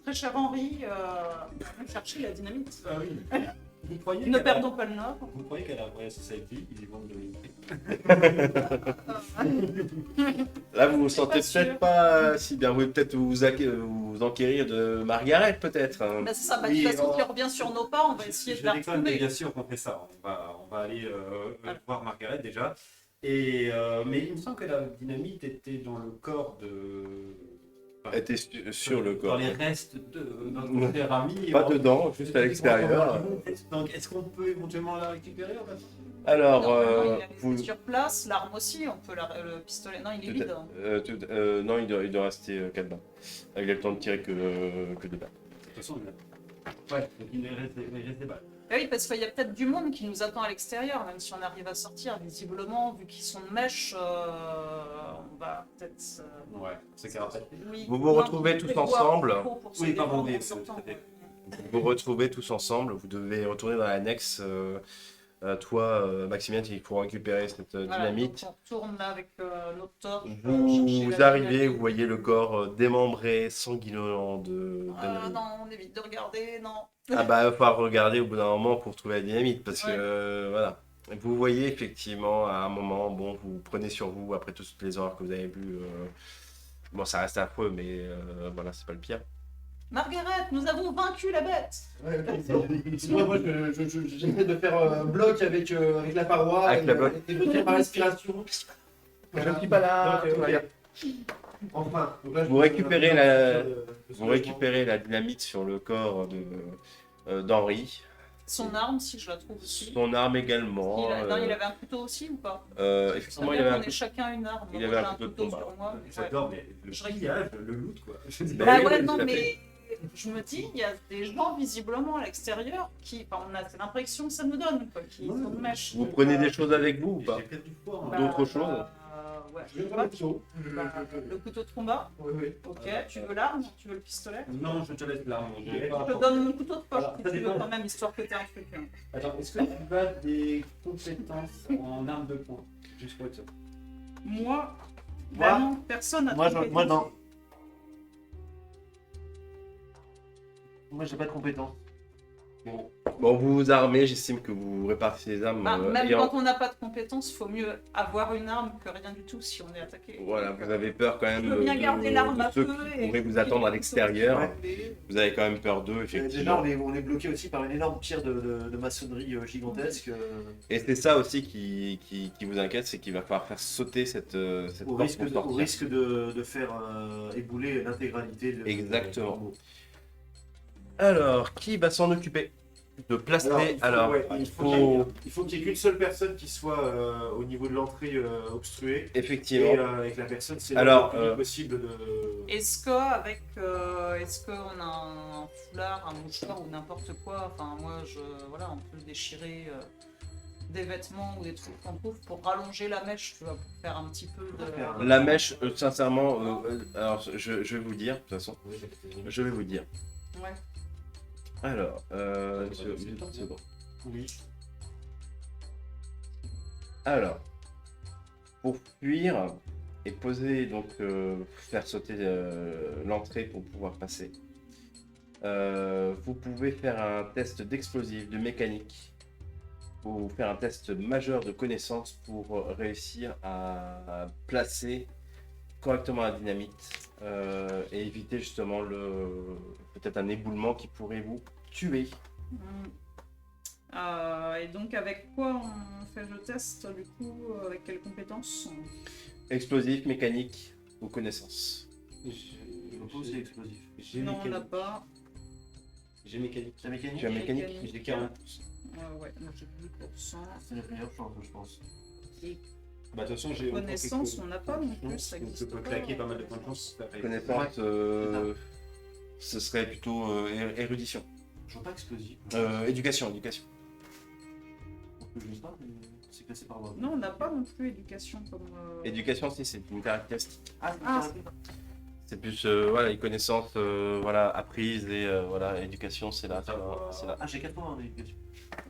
Très cher Henri, allons chercher la dynamite. Ah oui. Vous croyez Ne perdons pas le nord. Vous croyez qu'à la Royal Society, ils vendent de l'huile? là vous vous sentez pas sûr. peut-être pas si bien. Vous pouvez peut-être vous enquérir de Margaret peut-être. Bah, c'est ça, bah, de Oui, toute façon, oh. qui revient sur nos pas, on va essayer de la déconne, mais retrouver. bien sûr qu'on fait ça. On va aller voir Margaret déjà. Et, mais il me semble que la dynamite était dans le corps de. Elle était sur le corps. Dans les restes de notre cher ami. Pas dedans, juste à l'extérieur. Donc est-ce qu'on peut éventuellement la récupérer en fait? Alors, Non, il est vous... sur place, l'arme aussi, on peut le pistolet. Non, il est vide. non, il doit rester 4 balles. Il a le temps de tirer que 2 balles. De toute façon, ouais, donc il reste des balles. Ah oui, parce qu'il y a peut-être du monde qui nous attend à l'extérieur, même si on arrive à sortir. Visiblement, vu qu'ils sont de mèche, on va peut-être. Ouais, c'est caractère. Oui, Vous vous retrouvez tous ensemble. Oui, pardon, oui, sur le temps. tout à fait. Vous vous retrouvez tous ensemble. Vous devez retourner dans l'annexe. Toi, Maximien, il faut récupérer cette Voilà, dynamite. donc on retourne là avec notre torche. Vous chercher la arrivez, dynamite. vous voyez le corps démembré, sanguinolent de Ah non, on évite de regarder, non. Ah bah, il va falloir regarder au bout d'un moment pour trouver la dynamite, parce que Ouais. voilà. Vous voyez effectivement à un moment, bon, vous prenez sur vous après toutes les horreurs que vous avez vues. Bon, ça reste affreux, mais voilà, c'est pas le pire. Margaret, nous avons vaincu la bête. Ouais, ok, excuse-moi, moi j'essaie de faire un bloc avec la paroi. Avec la bloc. Et de retenir ma respiration. Je ne suis pas là. Ok, tout va bien. Enfin, donc là, Vous je- récupérez je- la- de Vous soulagement. récupérez la dynamite sur le corps d'Henri. Son arme, si je la trouve aussi. Son arme également. Non, il avait un couteau aussi ou pas? Effectivement, Ça il veut avait dire un qu'on est couteau. chacun une arme. Il Moi, avait j'ai un couteau de combat. sur moi. Ouais. J'adore, mais le Je récupère. pillage, le loot, quoi. Bah Bah oui, ouais, tout non, à fait. mais je me dis, il y a des gens visiblement à l'extérieur qui, enfin, on a c'est l'impression que ça nous donne, quoi, qui sont de mèche. Vous prenez des choses avec vous ou pas? J'ai perdu foi en Bah, d'autres choses ouais. Je prends le couteau. Bah, le couteau de combat, Oui, oui. ok. Tu veux l'arme? Tu veux le pistolet? Non, je te laisse l'arme. Je te donne mon couteau de poche Alors, si ça tu veux dépend. quand même, histoire que t'aies un truc. Attends, est-ce que tu as des compétences en arme de poing? Juste pour être sûr. Moi, vraiment, personne n'a Moi, de moi compétences. non. Moi j'ai pas de compétences. Bon, vous vous armez, j'estime que vous répartissez les armes. Bah, même ayant- quand on n'a pas de compétences, faut mieux avoir une arme que rien du tout si on est attaqué. Voilà, Donc, vous avez peur quand même je veux bien garder l'arme à ceux feu qui et pourraient vous attendre à l'extérieur. Ouais. Vous avez quand même peur d'eux, Déjà, effectivement. on est bloqué aussi par une énorme pierre de maçonnerie gigantesque. Et c'est ça aussi qui vous inquiète, c'est qu'il va falloir faire sauter cette Au porte risque, pour au sortir. risque de faire ébouler l'intégralité de. Exactement. Alors, qui va s'en occuper? De placer. ouais, il il faut faut qu'il y ait qu'une seule personne qui soit au niveau de l'entrée obstruée. effectivement. Et avec la personne, c'est Alors, le plus vite possible de. Est-ce qu'on a un foulard, un mouchoir ou n'importe quoi? Enfin, moi, voilà, on peut déchirer des vêtements ou des trucs qu'on trouve pour rallonger la mèche, tu vois, pour faire un petit peu de. La mèche, sincèrement, alors je vais vous dire, de toute façon, je vais vous dire. Ouais. Alors, une seconde. Oui. Alors, pour fuir et poser, donc faire sauter l'entrée pour pouvoir passer, vous pouvez faire un test d'explosif, de mécanique, ou faire un test majeur de connaissance pour réussir à placer correctement la dynamite et éviter justement peut-être un éboulement qui pourrait vous tuer. Et donc, avec quoi on fait le test, du coup? Avec quelles compétences? Explosif, mécanique ou connaissance. Je propose c'est explosif. J'ai Non, on n'a mécanique. pas. J'ai mécanique. La mécanique, Tu as mécanique? J'ai 40. Ouais, moi j'ai 10%. c'est la meilleure chance, je pense. Bah, de toute façon, j'ai. Connaissance, on n'a pas non plus, ça Donc, je existe peux pas. claquer pas mal de points de chance. Connaissance, ce serait plutôt érudition. Je vois pas explosif. Éducation. Je sais pas, mais c'est classé par moi. Non, on n'a pas non plus éducation comme. Éducation, si, c'est une caractéristique. Ah, C'est plus voilà, les connaissances voilà, apprises et voilà, éducation, c'est là. C'est là. ah, j'ai 4 points en éducation.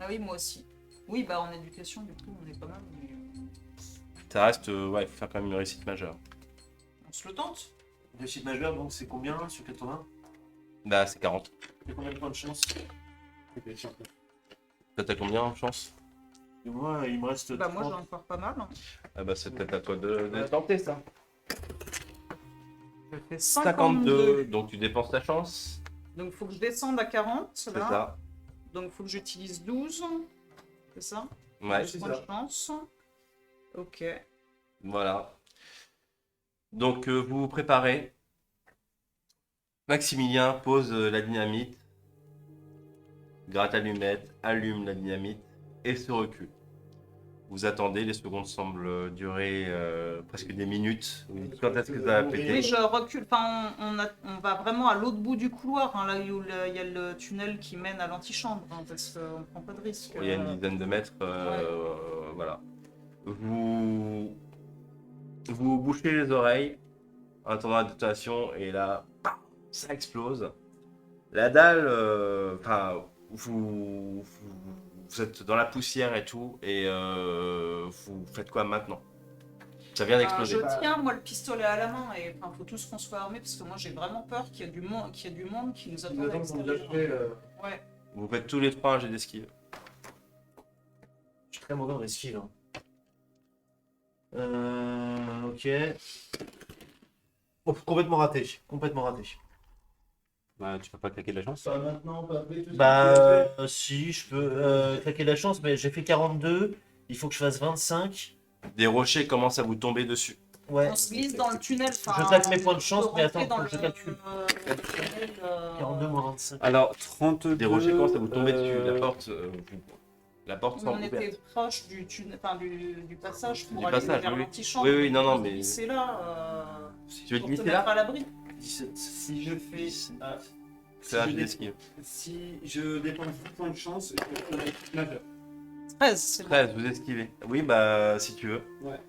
Ah oui, moi aussi. Oui, bah en éducation, du coup, on est pas mal, mais Ça reste, ouais, il faut faire quand même une réussite majeure. on se le tente. Réussite majeure, donc c'est combien sur 80? Bah, c'est 40. Il y a combien de points de chance? Toi, t'as combien en chance? Et moi, il me reste Bah moi j'ai 30. encore pas mal. Hein. Ah bah, c'est peut-être à toi de tenter ça. Je fais 52. 52, donc tu dépenses ta chance. Donc il faut que je descende à 40 C'est là. ça. Donc il faut que j'utilise 12. C'est ça? Ouais, 12 points de chance. Ok. voilà. Donc, vous vous préparez. Maximilien pose la dynamite, gratte allumette, allume la dynamite et se recule. Vous attendez, les secondes semblent durer presque des minutes. Vous dites, quand est-ce que ça va péter? Oui, je recule. Enfin, on va vraiment à l'autre bout du couloir, hein, là où il y a le tunnel qui mène à l'antichambre, hein, parce qu'on prend pas de risque. Il y a une dizaine de mètres. Voilà. Vous bouchez les oreilles en attendant la détonation et là, bam, ça explose. La dalle, enfin, vous êtes dans la poussière et tout, et vous faites quoi maintenant? Ça vient d'exploser. Je tiens moi le pistolet à la main et enfin faut tous qu'on soit armés parce que moi j'ai vraiment peur qu'il y ait du monde qui nous attend à Nous attendons qu'on nous l'extérieur. achève, Ouais. Vous faites tous les trois un jet d'esquive. Je suis très mauvais en esquive. Hein. Ok. Oh, complètement raté. Complètement raté. Bah, tu peux pas claquer de la chance. Pas maintenant, pas après. tout ce Bah, que tu as fait. si, je peux claquer la chance, mais j'ai fait 42. Il faut que je fasse 25. Des rochers commencent à vous tomber dessus. Ouais. On se glisse dans le tunnel. Je claque mes points de chance, on peut mais rentrer attends, dans faut que je le- calcule. le tunnel, 42 moins 25. Alors, 32. Des rochers commencent à vous tomber dessus. La porte On semble était ouverte. proche du tunnel, enfin du passage pour Du aller passage, vers oui, oui. l'antichambre. Oui, oui, non, non, On peut mais- glisser là. Tu veux te pour te glisser mettre là à l'abri. 17. Si je fais. Ah, C'est un si jet je d'esquive. Si je dépense 10 points de chance, je fais un truc majeur. 13, c'est bon. 13, vous esquivez. Oui, bah, si tu veux. Ouais.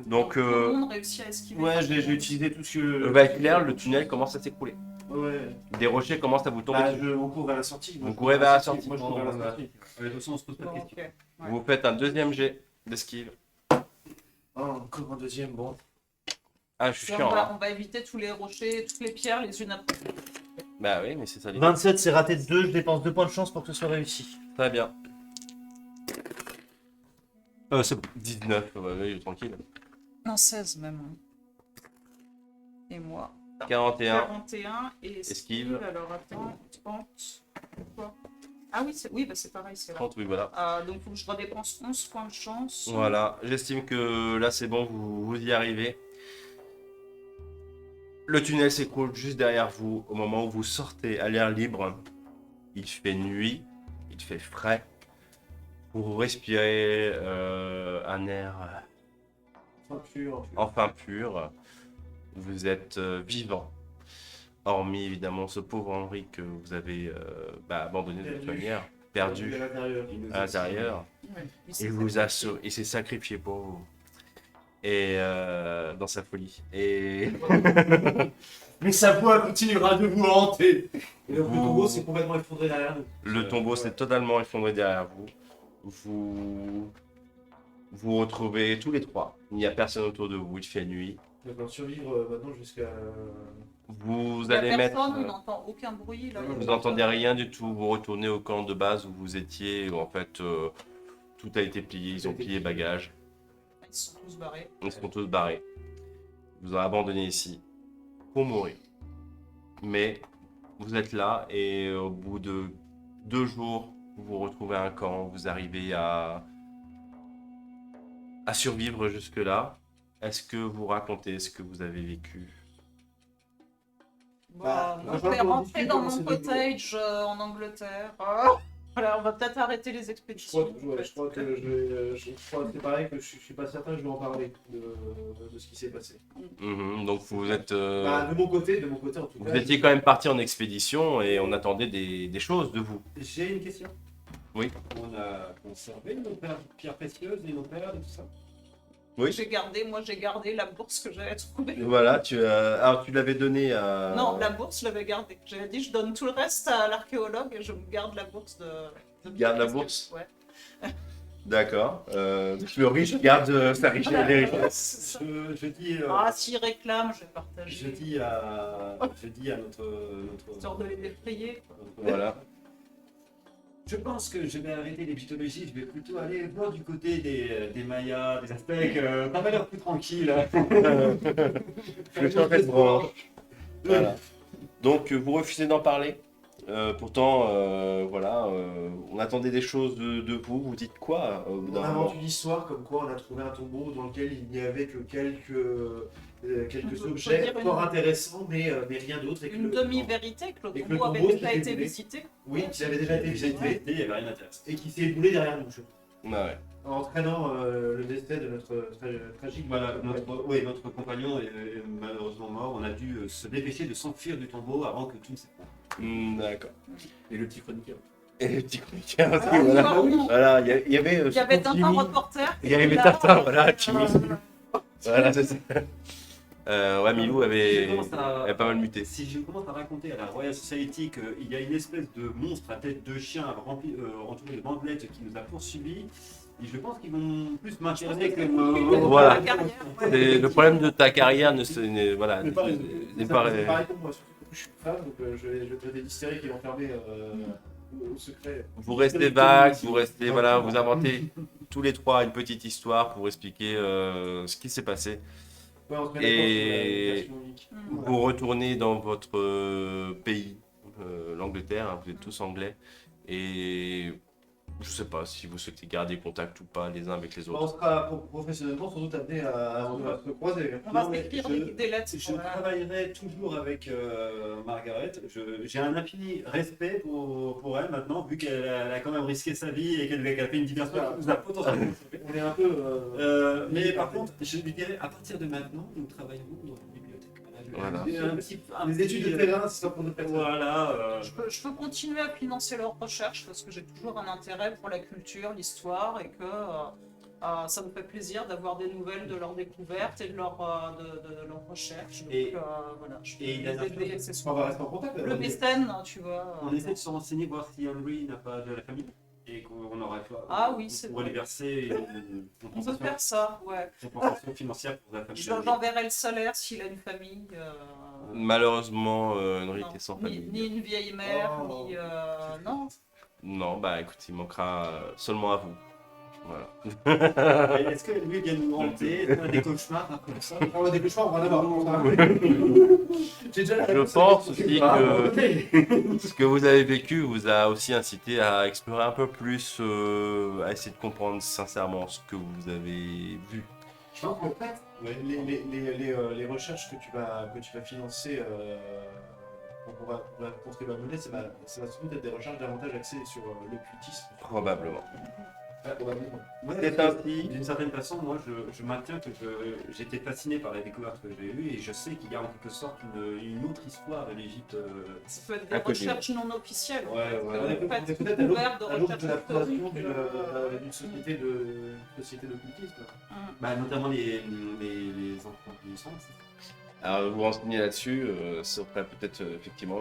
Donc, Tout le monde réussit à esquiver. Ouais, j'ai utilisé tout ce que. va être clair, le tunnel commence à s'écrouler. Ouais. Des rochers commencent à vous tomber Bah, dessus. on court vers la sortie. Moi, Vous je courez cours vers la sortie. Moi, je cours vers la Bon, sortie. De toute façon, on se pose pas de Bon, questions. ok. Vous faites un deuxième jet d'esquive. Oh, encore un deuxième, bon. Ah, je suis On chiant. va, Hein. on va éviter tous les rochers, toutes les pierres les unes après. Bah oui, mais c'est ça l'idée. 27, c'est raté de 2. Je dépense 2 points de chance pour que ce soit réussi. Très bien. C'est bon. 19, ouais, tranquille. Non, 16 même. Et moi. 41. 41 et Esquive. Alors attends, 30. Quoi Ah oui, oui bah c'est pareil, c'est là. 30, oui, voilà. Donc il faut que je redépense 11 points de chance. Voilà, j'estime que là c'est bon, vous y arrivez. Le tunnel s'écroule juste derrière vous au moment où vous sortez à l'air libre. Il fait nuit, il fait frais. Vous respirez un air enfin pur. Vous êtes vivant. Hormis évidemment ce pauvre Henri que vous avez abandonné de toute Perdu. manière, perdu À l'intérieur. à l'intérieur. Ouais, Il s'est sacrifié pour vous. Et dans sa folie. Et Mais sa voix continuera de vous hanter. Et le tombeau s'est complètement effondré derrière nous. le tombeau s'est totalement effondré derrière vous. Vous retrouvez tous les trois. Il n'y a personne autour de vous, il fait nuit. On va survivre maintenant jusqu'à. Vous Il y a allez mettre. personne, on n'entend aucun bruit là. Vous n'entendez rien du tout. Vous retournez au camp de base où vous étiez. Où en fait, tout a été plié. Ils ont plié bagages. Ils se sont tous barrés. Ils sont tous barrés. Ils vous ont abandonné ici pour mourir. Mais vous êtes là et au bout de 2 jours, vous vous retrouvez à un camp. Vous arrivez à survivre jusque-là. Est-ce que vous racontez ce que vous avez vécu? Bah, Moi, je moi, vais je rentrer pense dans que mon c'est cottage en Angleterre. Voilà, on va peut-être arrêter les Je expéditions. crois que c'est pareil que je suis pas certain que je vais en parler de ce qui s'est passé. Mhm, donc vous êtes, Bah, de mon côté en tout cas. vous étiez quand même parti en expédition et on attendait des choses de vous. J'ai une question. Oui. On a conservé nos pierres précieuses et nos perles et tout ça. J'ai gardé la bourse que j'avais trouvée. Voilà, alors tu l'avais donné à. Non, la bourse, je l'avais gardée. J'avais dit, je donne tout le reste à l'archéologue et je me garde la bourse de... Tu gardes la bourse? Ouais. D'accord. Le riche garde sa richesse. Voilà. Les richesses. Je dis. Ah, s'il réclame, je vais partager. Je dis à notre Histoire de les défrayer. Voilà. Je pense que je vais arrêter l'égyptologie, je vais plutôt aller voir du côté des Mayas, des Aztèques, ça m'a l'air plus tranquille. Je changerai de branche. Voilà. Donc vous refusez d'en parler. Pourtant, on attendait des choses de vous. Vous dites quoi au bout On d'un invente moment? une histoire comme quoi on a trouvé un tombeau dans lequel il n'y avait que quelques Faut objets dire une- fort intéressants, mais rien d'autre. et que Une le- demi-vérité que le Et que le tombeau avait tombeau déjà s'était été écoulé. visité. Oui, qui avait déjà été visité Il n'y avait rien d'intéressant. et qui s'est éboulé derrière nous, Ah ouais. en entraînant le décès de notre tragique. Voilà, notre compagnon est malheureusement mort. On a dû se dépêcher de s'enfuir du tombeau avant que tout ne s'effondre. D'accord. Et le petit chroniqueur. Et le petit chroniqueur aussi, Ah, voilà. pardon. Voilà, il y avait. Il y avait Tintin Jimmy. reporter. Il y avait et là, Tintin, voilà, Jimmy. euh, Voilà, c'est ça. Ouais, Milou avait Je pas mal muté. Si je commence à raconter à la Royal Society qu'il y a une espèce de monstre à tête de chien entouré de bandelettes qui nous a poursuivis, je pense qu'ils vont plus m'intéresser que Voilà. la carrière, ouais. Le problème de ta carrière voilà, n'est pas n'est C'est pas pareil pour moi, surtout que je suis femme, donc je vais traiter d'hystérique et enfermé au secret. Vous restez vague, voilà, vous inventez tous les trois une petite histoire pour expliquer ce qui s'est passé. Ouais, on se met d'accord sur la Et version unique. Mm. vous retournez dans votre pays, l'Angleterre, hein, vous êtes tous anglais. Et je sais pas si vous souhaitez garder contact ou pas les uns avec les On autres. sera professionnellement sans doute amené à se croiser. On va Non, mais s'écrire je- des lettres. Je voilà. travaillerai toujours avec Margaret. J'ai un infini respect pour elle maintenant, vu qu'elle a quand même risqué sa vie et qu'elle a fait une diversion qui nous a potentiellement sauvés. On est un peu. Mais par contre, je lui dirais, à partir de maintenant, nous travaillons dans une bibliothèque. Voilà. Les études de terrain, c'est ça pour notre personne. Voilà. Je peux continuer à financer leurs recherches parce que j'ai toujours un intérêt pour la culture, l'histoire et que ça me fait plaisir d'avoir des nouvelles de leurs découvertes et de leurs recherches. Donc, Et- voilà, je et peux la les dernière aider chose, accessoirement. On va rester en contact. Le mécène, tu vois. On essaie de se renseigner, voir si Henry n'a pas de la famille et qu'on aurait pas. Ah oui, c'est On pourrait vrai. lui verser une On peut compensation, faire ça, ouais. financière pour la famille. J'enverrai le salaire s'il a une famille. Malheureusement, Henry Non, était sans ni famille. une vieille mère, Oh. ni. Non. Non, bah écoute, il manquera seulement à vous. Voilà. Est-ce que lui vient nous hanter? Est-ce qu'on a des cauchemars après ça? On va des cauchemars, on va en avoir. J'ai déjà la Je réponse. pense aussi que que. ce que vous avez vécu vous a aussi incité à explorer un peu plus, à essayer de comprendre sincèrement ce que vous avez vu. Je pense qu'en fait, ouais, les recherches que tu vas financer pour ce que va mener, ça va surtout être des recherches davantage axées sur l'occultisme. Probablement. Ouais, probablement. Ouais, C'est parce que, ainsi. d'une certaine façon, moi je maintiens que j'étais fasciné par les découvertes que j'ai eues et je sais qu'il y a en quelque sorte une autre histoire de l'Égypte. Ça peut être des Inconnu. recherches non officielles. Ouais, ouais, On est En fait, peut-être à découverte de l'aube de recherche la fondation historique. d'une société d'occultisme. Bah, notamment les enfants du sang. Alors, vous renseignez là-dessus, ce serait peut-être effectivement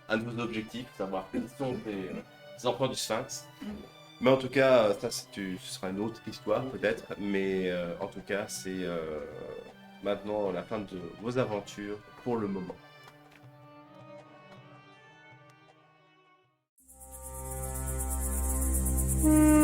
un de vos objectifs, savoir quels sont les empereurs du Sphinx. Mais en tout cas, ça, ce sera une autre histoire peut-être. Mais en tout cas, c'est maintenant la fin de vos aventures pour le moment. Thank you.